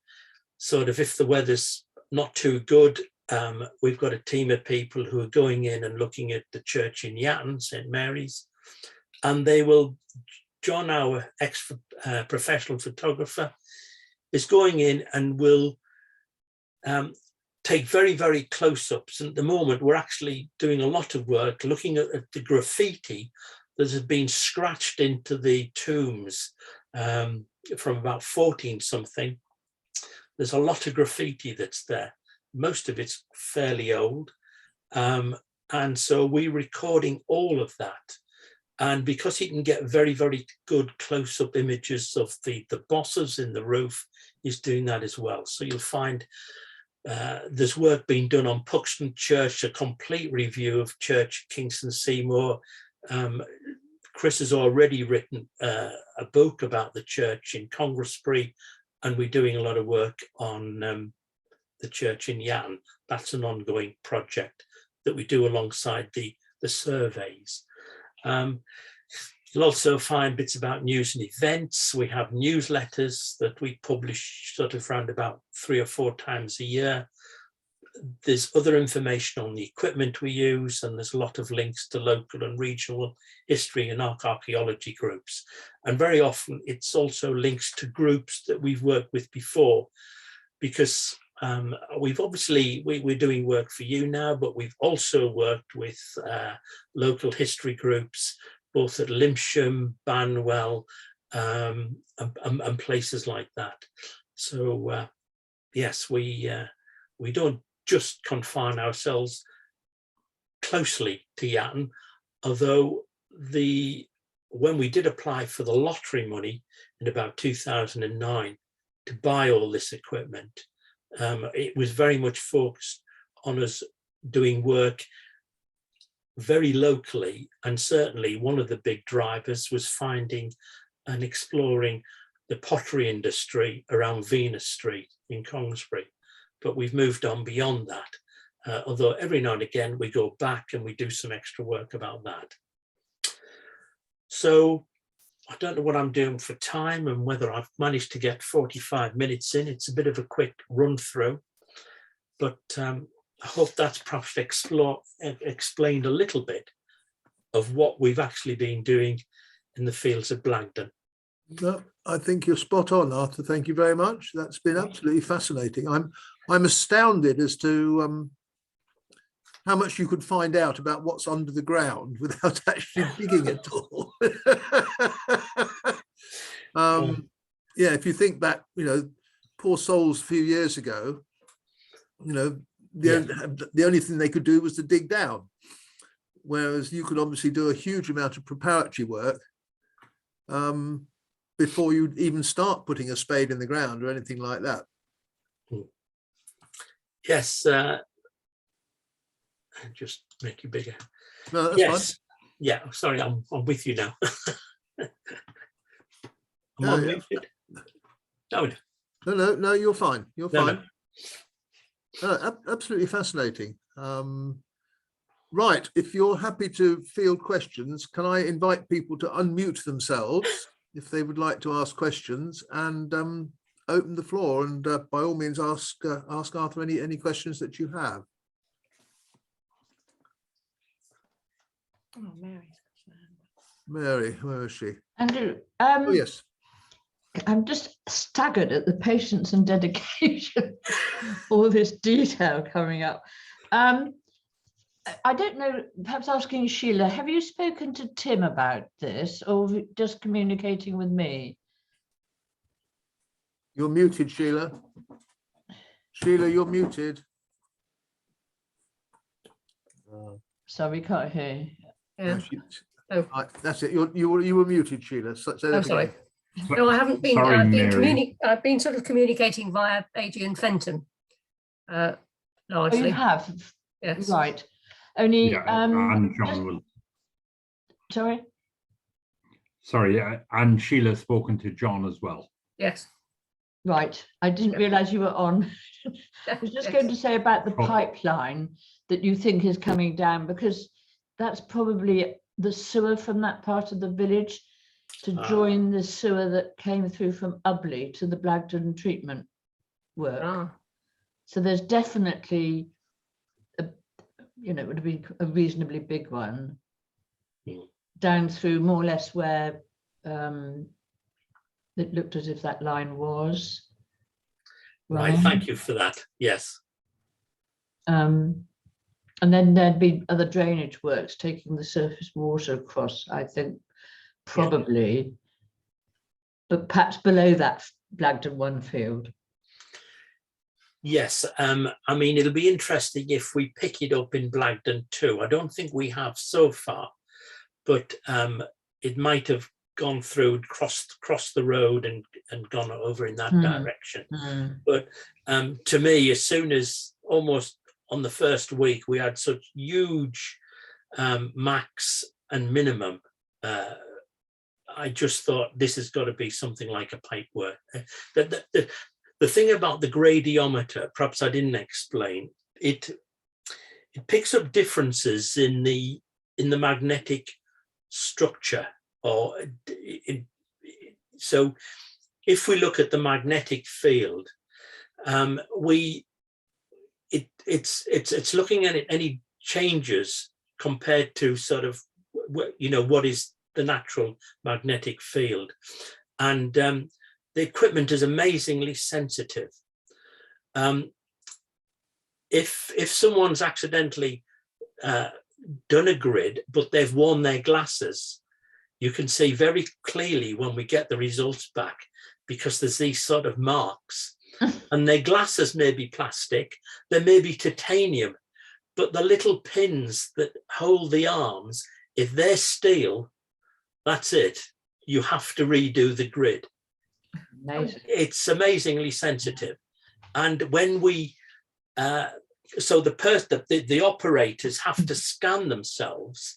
sort of if the weather's not too good, we've got a team of people who are going in and looking at the church in Yatton, St. Mary's, and John, our ex-professional photographer, is going in and will take very, very close-ups. And at the moment, we're actually doing a lot of work looking at the graffiti that has been scratched into the tombs from about 14 something. There's a lot of graffiti that's there. Most of it's fairly old. And so we're recording all of that. And because he can get very, very good close-up images of the bosses in the roof, he's doing that as well. So you'll find there's work being done on Puxton Church, a complete review of Church Kingston Seymour. Chris has already written a book about the church in Congressbury, and we're doing a lot of work on the church in Yatton. That's an ongoing project that we do alongside the surveys. You'll also find bits about news and events. We have newsletters that we publish sort of around about 3 or 4 times a year. There's other information on the equipment we use, and there's a lot of links to local and regional history and archaeology groups. And very often it's also links to groups that we've worked with before, because we've obviously, we're doing work for you now, but we've also worked with local history groups, both at Limsham, Banwell, and places like that. So yes, we don't just confine ourselves closely to Yatton, although when we did apply for the lottery money in about 2009 to buy all this equipment, it was very much focused on us doing work very locally, and certainly one of the big drivers was finding and exploring the pottery industry around Venus Street in Congsbury. But we've moved on beyond that, although every now and again we go back and we do some extra work about that. So I don't know what I'm doing for time and whether I've managed to get 45 minutes in. It's a bit of a quick run through, but I hope that's perhaps explained a little bit of what we've actually been doing in the fields of Blagdon. No, I think you're spot on, Arthur. Thank you very much. That's been absolutely fascinating. I'm astounded as to how much you could find out about what's under the ground without actually digging at all. Yeah, if you think back, poor souls a few years ago, the only thing they could do was to dig down, whereas you could obviously do a huge amount of preparatory work before you even start putting a spade in the ground or anything like that. Yes, just make you bigger. No, that's yes. Fine. Yeah, sorry, I'm with you now. No, you're fine. You're fine. No. Absolutely fascinating. Right, if you're happy to field questions, can I invite people to unmute themselves if they would like to ask questions, and open the floor, and by all means ask Arthur any questions that you have. Oh, Mary. Mary, where is she? Andrew, Oh, yes. I'm just staggered at the patience and dedication, all this detail coming up. I don't know, perhaps asking Sheila, have you spoken to Tim about this, or just communicating with me? You're muted, Sheila. Sheila, you're muted. Sorry, can't hear you. Yeah. Right, that's it. You were muted, Sheila. Sorry. No, I haven't been. Sorry, I've been sort of communicating via Adrian Fenton, largely. Oh, you have? Yes. Right. Only. Yeah, and John will. Sorry. Sorry, and Sheila's spoken to John as well. Yes. Right. I didn't realise you were on. I was just going to say about the pipeline that you think is coming down, because that's probably the sewer from that part of the village to join the sewer that came through from Ubley to the Blagdon treatment work. So there's definitely, it would be a reasonably big one down through more or less where it looked as if that line was. Right, thank you for that. Yes. And then there'd be other drainage works taking the surface water across, I think, probably, but perhaps below that Blagdon 1 field. Yes, I mean, it'll be interesting if we pick it up in Blagdon 2. I don't think we have so far, but it might have gone through, crossed the road and gone over in that direction. But to me, as soon as almost on the first week, we had such huge max and minimum, I just thought this has got to be something like a pipe work. The thing about the gradiometer, perhaps I didn't explain, it picks up differences in the magnetic structure. So if we look at the magnetic field, it's looking at any changes compared to sort of, you know, what is the natural magnetic field. And the equipment is amazingly sensitive. If someone's accidentally done a grid, but they've worn their glasses, you can see very clearly when we get the results back, because there's these sort of marks. And their glasses may be plastic, they may be titanium, but the little pins that hold the arms, if they're steel, that's it. You have to redo the grid. Amazing. It's amazingly sensitive. And when we, so the operators have to scan themselves,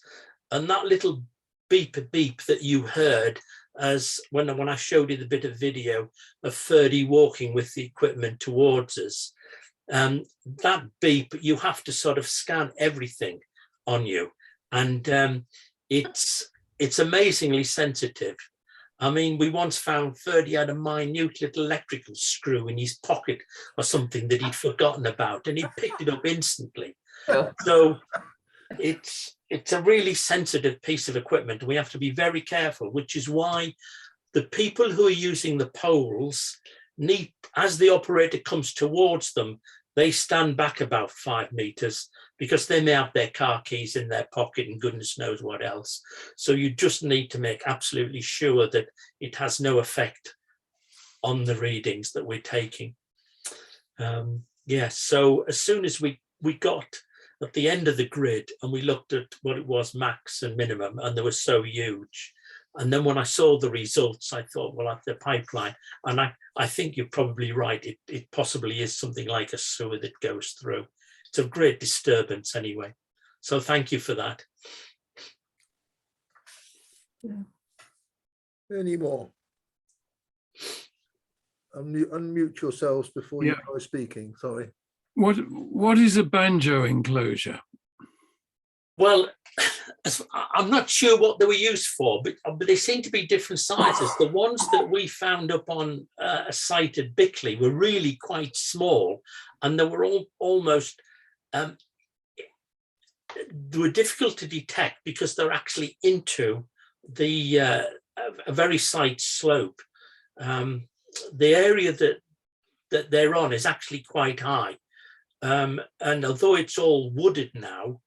and that little beep that you heard as when I showed you the bit of video of Ferdy walking with the equipment towards us, that beep, you have to sort of scan everything on you. And it's amazingly sensitive. I mean, we once found Ferdy had a minute little electrical screw in his pocket or something that he'd forgotten about, and he picked it up instantly. So it's a really sensitive piece of equipment. We have to be very careful, which is why the people who are using the poles need, as the operator comes towards them, they stand back about 5 meters, because they may have their car keys in their pocket and goodness knows what else. So you just need to make absolutely sure that it has no effect on the readings that we're taking. Yes, so as soon as we got at the end of the grid and we looked at what it was max and minimum, and they were so huge. And then when I saw the results, I thought, well, at the pipeline, and I think you're probably right, it possibly is something like a sewer that goes through. It's of great disturbance anyway. So thank you for that. Any more? Unmute yourselves before you go speaking, sorry. What is a banjo enclosure? Well, I'm not sure what they were used for, but they seem to be different sizes. The ones that we found up on a site at Bickley were really quite small, and they were almost, they were difficult to detect because they're actually into the a very slight slope. The area that they're on is actually quite high, and although it's all wooded now,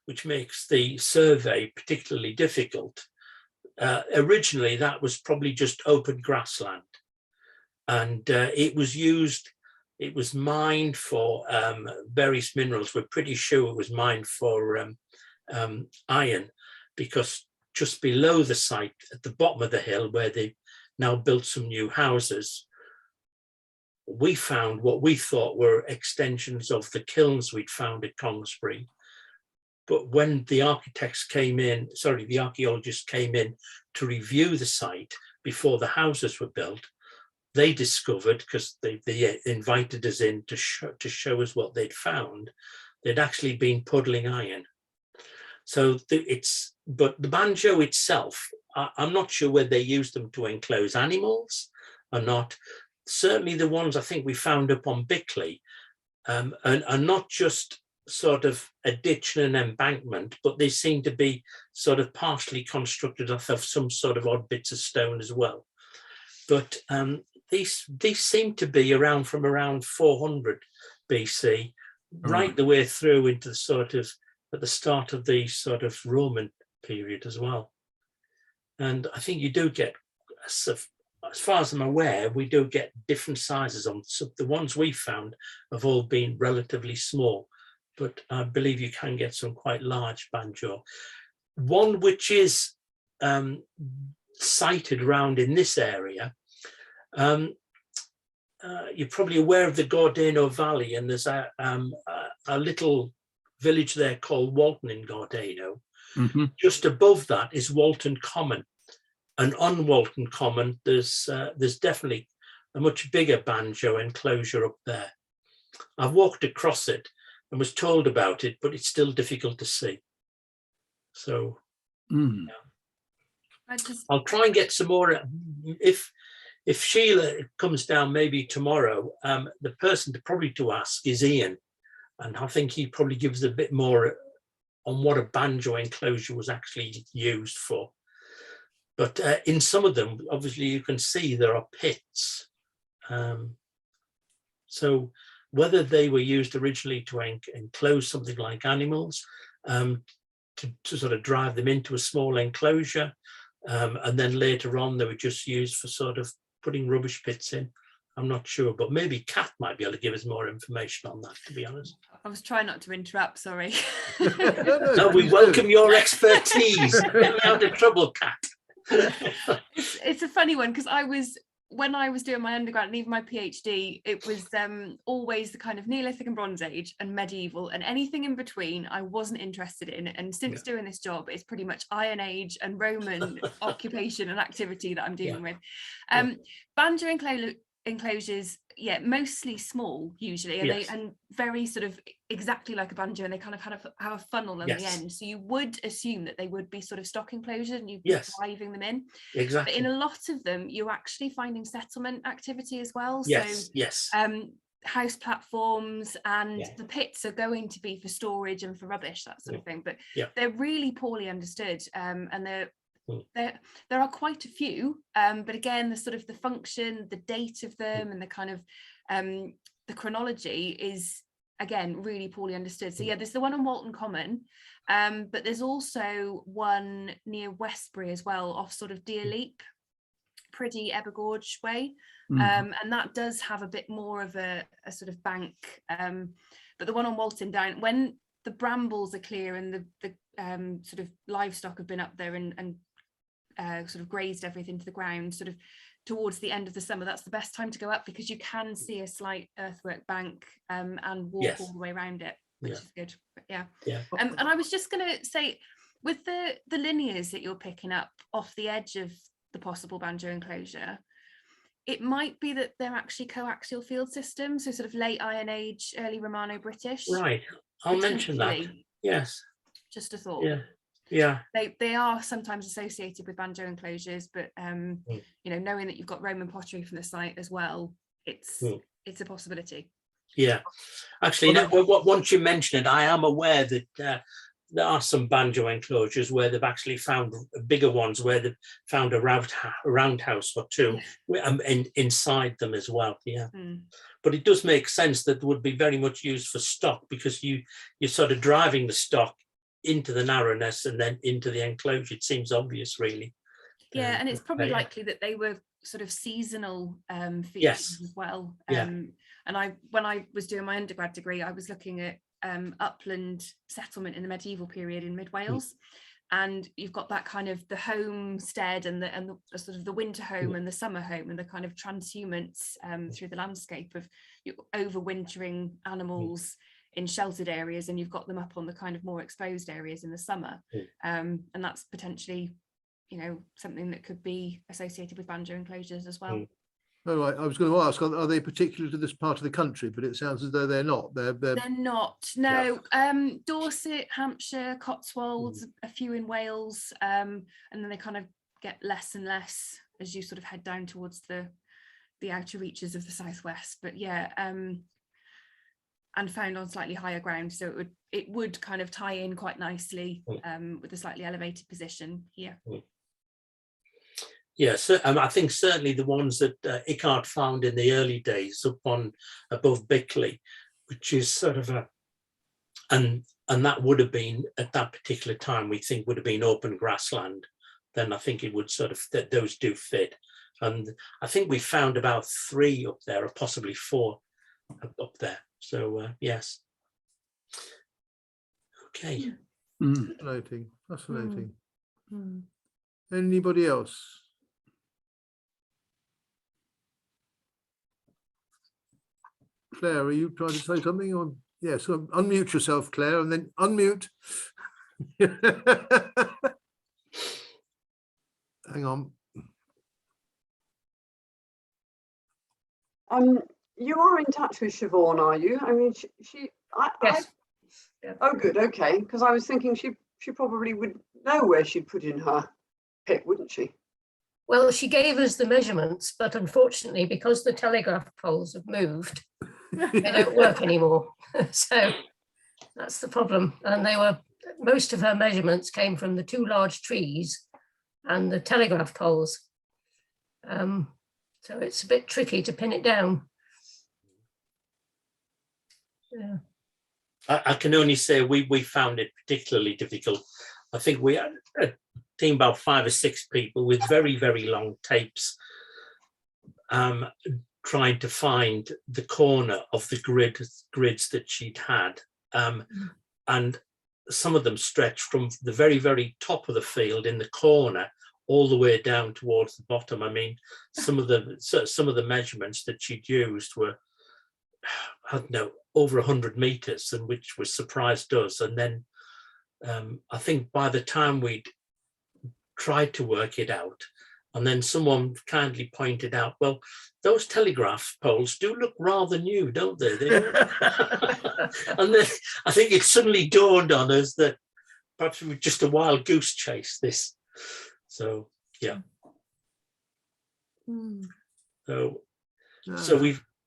which makes the survey particularly difficult, originally that was probably just open grassland, and it was mined for various minerals. We're pretty sure it was mined for iron, because just below the site at the bottom of the hill, where they now built some new houses, we found what we thought were extensions of the kilns we'd found at Congsbury. But when the architects came in, the archaeologists came in to review the site before the houses were built, they discovered, because they invited us in to show us what they'd found, they'd actually been puddling iron. So but the banjo itself, I'm not sure whether they used them to enclose animals or not. Certainly the ones I think we found up on Bickley are not just sort of a ditch and an embankment, but they seem to be sort of partially constructed of some sort of odd bits of stone as well. But these seem to be from around 400 BC, right the way through into the sort of, at the start of the sort of Roman period as well. And I think you do get, as far as I'm aware, we do get different sizes on. So the ones we found have all been relatively small, but I believe you can get some quite large banjo. One which is sighted around in this area, you're probably aware of the Gordano Valley, and there's a little village there called Walton in Gordano. Mm-hmm. Just above that is Walton Common, and on Walton Common there's definitely a much bigger banjo enclosure up there. I've walked across it and was told about it, but it's still difficult to see. So yeah. I'll try and get some more. If Sheila comes down maybe tomorrow, the person probably to ask is Ian, and I think he probably gives a bit more on what a banjo enclosure was actually used for. But in some of them, obviously you can see there are pits. So whether they were used originally to enclose something like animals, to sort of drive them into a small enclosure, and then later on they were just used for sort of putting rubbish pits in. I'm not sure, but maybe Kat might be able to give us more information on that, to be honest. I was trying not to interrupt, sorry. No, we welcome your expertise. Get me out of trouble, Kat. It's a funny one, because when I was doing my undergrad and even my PhD, it was always the kind of Neolithic and Bronze Age and medieval, and anything in between I wasn't interested in. And since doing this job, it's pretty much Iron Age and Roman occupation and activity that I'm dealing with. Banjo enclosures, mostly small usually, and and very sort of exactly like a banjo, and they kind of have a funnel on the end, so you would assume that they would be sort of stock enclosures and you'd be driving them in. Exactly. But in a lot of them you're actually finding settlement activity as well. House platforms, and the pits are going to be for storage and for rubbish, that sort of thing, but they're really poorly understood, and there are quite a few, but again, the sort of the function, the date of them, and the kind of the chronology is again really poorly understood. So there's the one on Walton Common, but there's also one near Westbury as well, off sort of Deer Leap, Priddy, Ebergorge way, and that does have a bit more of a sort of bank, but the one on Walton down, when the brambles are clear and the sort of livestock have been up there and sort of grazed everything to the ground, sort of towards the end of the summer, that's the best time to go up, because you can see a slight earthwork bank and walk all the way around it, which is good. But and I was just going to say, with the linears that you're picking up off the edge of the possible banjo enclosure, it might be that they're actually coaxial field systems, so sort of late Iron Age, early Romano-British. Right, I'll mention that. Yes. Just a thought. They are sometimes associated with banjo enclosures, but you know, knowing that you've got Roman pottery from the site as well, it's a possibility. Actually, once you mention it, I am aware that there are some banjo enclosures where they've actually found bigger ones, where they've found a roundhouse or two inside them as well. But it does make sense that would be very much used for stock, because you're sort of driving the stock into the narrowness and then into the enclosure. It seems obvious, really. And it's probably likely that they were sort of seasonal features as well. And when I was doing my undergrad degree, I was looking at upland settlement in the medieval period in mid Wales, and you've got that kind of the homestead and the sort of the winter home and the summer home, and the kind of transhumance through the landscape of overwintering animals in sheltered areas, and you've got them up on the kind of more exposed areas in the summer, and that's potentially, you know, something that could be associated with banjo enclosures as well. Oh, right. I was going to ask, are they particular to this part of the country? But it sounds as though they're not. They're not. No. Dorset, Hampshire, Cotswolds, a few in Wales, and then they kind of get less and less as you sort of head down towards the outer reaches of the southwest. But and found on slightly higher ground, so it would kind of tie in quite nicely with a slightly elevated position here. Yes, I think certainly the ones that YCCART found in the early days up on above Bickley, which is sort of and that would have been, at that particular time, we think would have been open grassland, then I think it would sort of, those do fit. And I think we found about 3 up there, or possibly 4 up there. So yes. Okay. Fascinating, fascinating. Anybody else? Claire, are you trying to say something? Or yes, unmute yourself, Claire, and then unmute. Hang on. You are in touch with Siobhan, are you? I mean, Yes. Oh, good. Okay, because I was thinking she probably would know where she'd put in her pit, wouldn't she? Well, she gave us the measurements, but unfortunately, because the telegraph poles have moved, they don't work anymore. So that's the problem. And most of her measurements came from the 2 large trees and the telegraph poles. So it's a bit tricky to pin it down. Yeah. I can only say we found it particularly difficult. I think we had a team about 5 or 6 people with very, very long tapes trying to find the corner of the grids that she'd had. And some of them stretched from the very, very top of the field in the corner all the way down towards the bottom. I mean, some of the measurements that she'd used were, I don't know, over 100 meters, and which was surprised us. And then I think by the time we'd tried to work it out, and then someone kindly pointed out, well, those telegraph poles do look rather new, don't they? And then I think it suddenly dawned on us that perhaps it was just a wild goose chase, this. So, yeah. So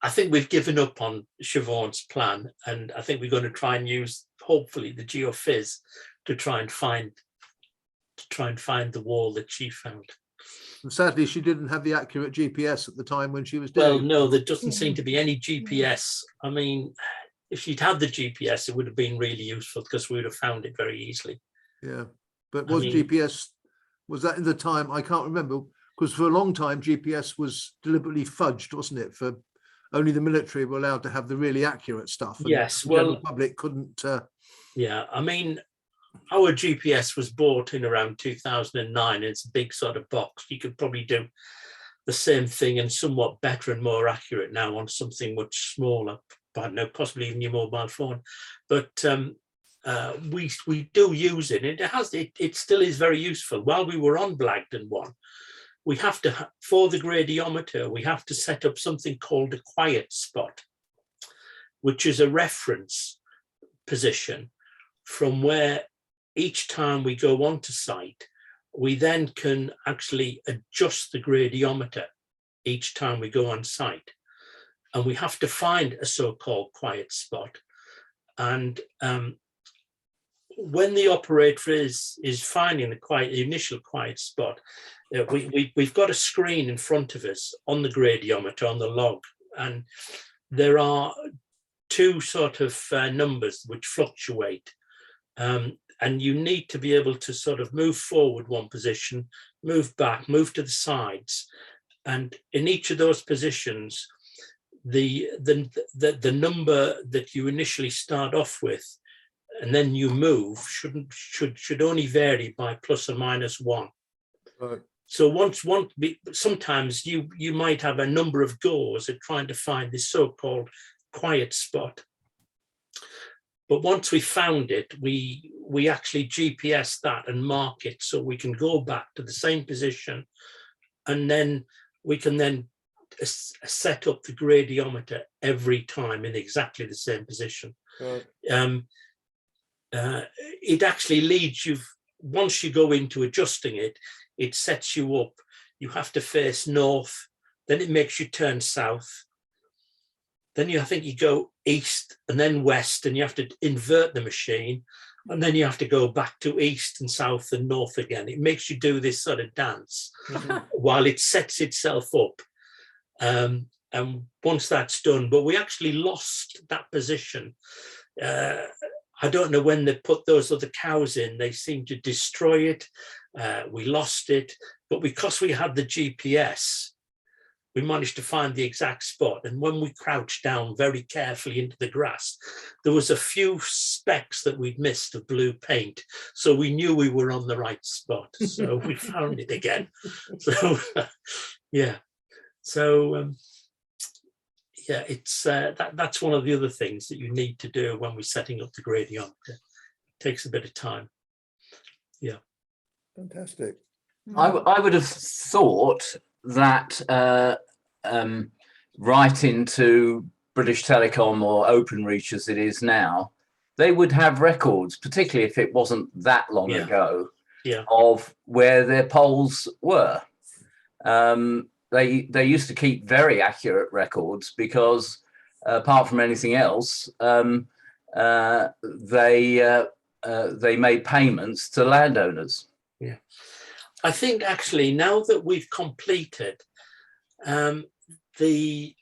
I think we've given up on Siobhan's plan, and I think we're going to try and use, hopefully, the geophys to try and find the wall that she found. Sadly, she didn't have the accurate GPS at the time when she was doing. Well, no, there doesn't seem to be any GPS. I mean, if she'd had the GPS, it would have been really useful because we would have found it very easily. Yeah, but GPS, was that in the time? I can't remember, because for a long time GPS was deliberately fudged, wasn't it? For only the military were allowed to have the really accurate stuff. And yes, the well, general public couldn't. Yeah, I mean, our GPS was bought in around 2009. It's a big sort of box. You could probably do the same thing and somewhat better and more accurate now on something much smaller. I don't know, possibly even your mobile phone. But we do use it. It still is very useful. While we were on Blagdon 1, we have to, for the gradiometer, we have to set up something called a quiet spot, which is a reference position from where each time we go onto site, we then can actually adjust the gradiometer each time we go on site. And we have to find a so-called quiet spot. And when the operator is finding the initial quiet spot, we've got a screen in front of us on the gradiometer, on the log, and there are 2 sort of numbers which fluctuate. And you need to be able to sort of move forward one position, move back, move to the sides. And in each of those positions, the number that you initially start off with and then you move should only vary by plus or minus 1. Right. So sometimes you might have a number of goes at trying to find this so-called quiet spot. But once we found it, we actually GPS that and mark it so we can go back to the same position, and then we can then set up the gradiometer every time in exactly the same position. Right. It actually leads you, once you go into adjusting it, it sets you up. You have to face north, then it makes you turn south. Then I think you go east and then west, and you have to invert the machine, and then you have to go back to east and south and north again. It makes you do this sort of dance while it sets itself up. And once that's done, but we actually lost that position. I don't know when they put those other cows in, they seemed to destroy it. We lost it, but because we had the GPS, we managed to find the exact spot. And when we crouched down very carefully into the grass, there was a few specks that we'd missed of blue paint. So we knew we were on the right spot. So we found it again. So yeah. So yeah, it's that's one of the other things that you need to do when we're setting up the gradiometer. It takes a bit of time. Yeah. Fantastic. I would have thought that writing to British Telecom or Openreach as it is now, they would have records, particularly if it wasn't that long ago, of where their poles were. They used to keep very accurate records because, apart from anything else, they made payments to landowners. Yeah, I think actually now that we've completed the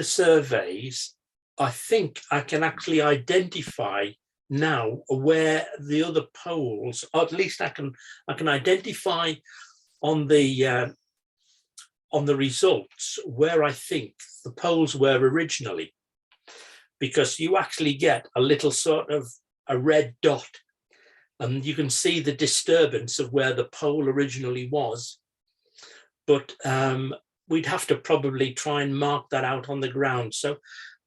surveys, I think I can actually identify now where the other poles, or at least I can identify on the results where I think the poles were originally, because you actually get a little sort of a red dot and you can see the disturbance of where the pole originally was. But we'd have to probably try and mark that out on the ground. So,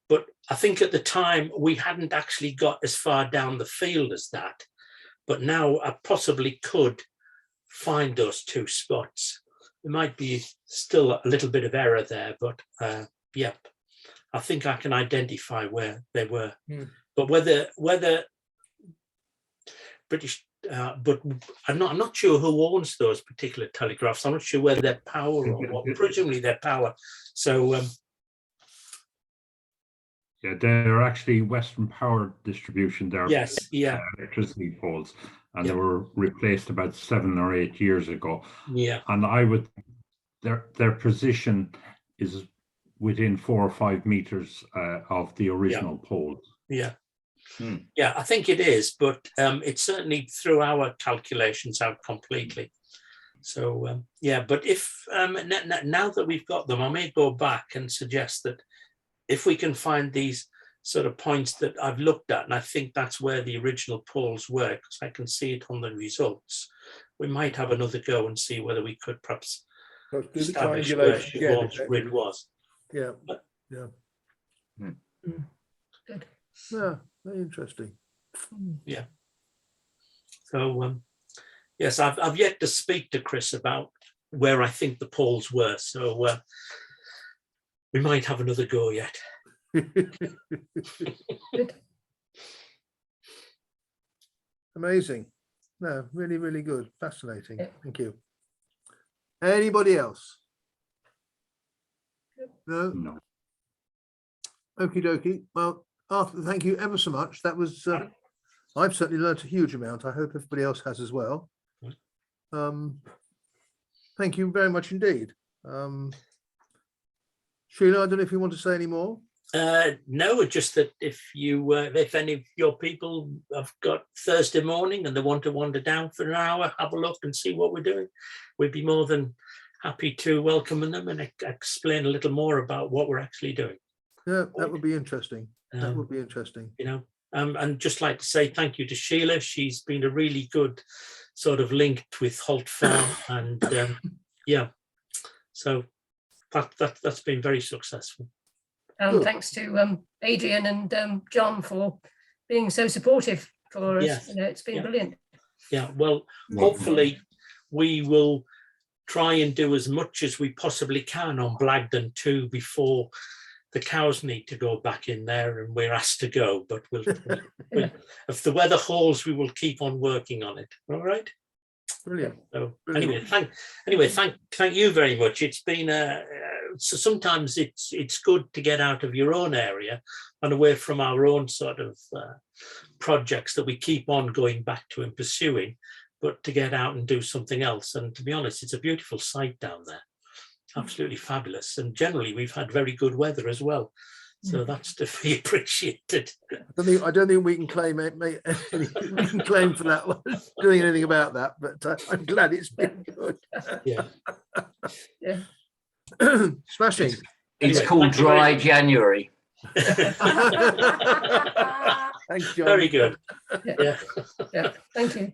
but I think at the time we hadn't actually got as far down the field as that. But now I possibly could find those two spots. There might be still a little bit of error there, but yep, I think I can identify where they were. But whether British, but I'm not sure who owns those particular telegraphs. I'm not sure whether they're power or what. Presumably they're power. So yeah, they're actually Western Power Distribution. They're electricity poles, and they were replaced about 7 or 8 years ago. Yeah, and I would their position is within 4 or 5 meters of the original poles. Yeah. Yeah, I think it is, but it certainly threw our calculations out completely. So yeah, but if now that we've got them, I may go back and suggest that if we can find these sort of points that I've looked at, and I think that's where the original poles were, because I can see it on the results, we might have another go and see whether we could perhaps establish where Siobhan's grid was. Yeah, yeah. Good. Yeah, very interesting. Yeah. So yes, I've yet to speak to Chris about where I think the poles were. So we might have another go yet. Amazing. No, really, really good. Fascinating. Thank you. Anybody else? No? No. Okie dokie. Well, Arthur, thank you ever so much. That was, I've certainly learnt a huge amount. I hope everybody else has as well. Thank you very much indeed. Sheila, I don't know if you want to say any more. No, just that if any of your people have got Thursday morning and they want to wander down for an hour, have a look and see what we're doing, we'd be more than happy to welcome them and explain a little more about what we're actually doing. Yeah, that would be interesting. That would be interesting. You know, and just like to say thank you to Sheila. She's been a really good sort of link with Holt Farm, and yeah, so that's been very successful. And thanks to Adrian and John for being so supportive for us. Yes. You know, it's been brilliant. Yeah, well, hopefully we will try and do as much as we possibly can on Blagdon too before the cows need to go back in there and we're asked to go. But we'll if the weather holds, we will keep on working on it. All right. Brilliant. So Brilliant. thank you very much. It's been so sometimes it's good to get out of your own area and away from our own sort of projects that we keep on going back to and pursuing, but to get out and do something else. And to be honest, it's a beautiful site down there. Absolutely fabulous. And generally we've had very good weather as well. So that's to be appreciated. I don't think we can claim we can claim for that one, doing anything about that, but I'm glad it's been good. Yeah. Yeah. Smashing. It's Anyway, called thank you very Dry much. January. Thanks, John. Very good. Yeah. Yeah. Thank you.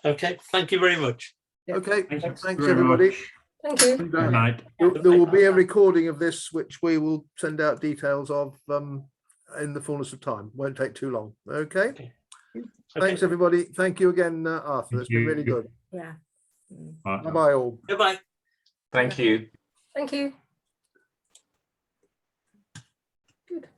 Okay. Thank you very much. Okay, Thanks thanks very everybody. much. Thank you. And, Good night. there will be a recording of this, which we will send out details of in the fullness of time. Won't take too long. Okay. Okay. Thanks everybody. Thank you again, Arthur. Thank It's been really you. good. Yeah. Bye bye all. Goodbye. Thank you. Thank you. Good.